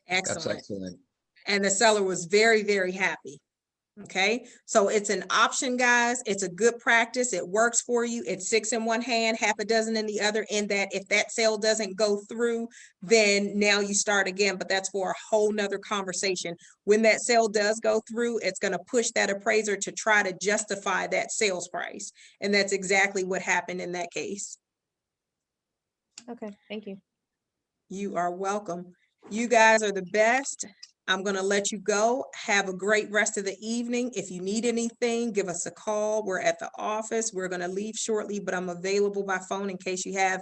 S3: That's
S1: Excellent.
S3: excellent.
S1: And the seller was very, very happy. Okay, so it's an option, guys. It's a good practice. It works for you. It's 6 in one hand, half a dozen in the other, in that if that sale doesn't go through, then now you start again, but that's for a whole nother conversation. When that sale does go through, it's going to push that appraiser to try to justify that sales price. And that's exactly what happened in that case.
S7: Okay, thank you.
S1: You are welcome. You guys are the best. I'm going to let you go. Have a great rest of the evening. If you need anything, give us a call. We're at the office. We're going to leave shortly, but I'm available by phone in case you have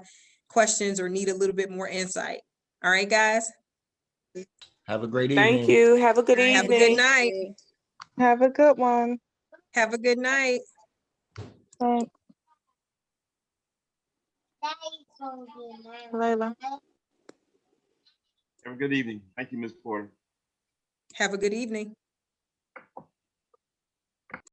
S1: questions or need a little bit more insight. All right, guys.
S3: Have a great evening.
S4: Thank you. Have a good evening.
S1: Have a good night.
S8: Have a good one.
S1: Have a good night.
S8: Thanks. Layla.
S5: Have a good evening. Thank you, Ms. Porter.
S1: Have a good evening.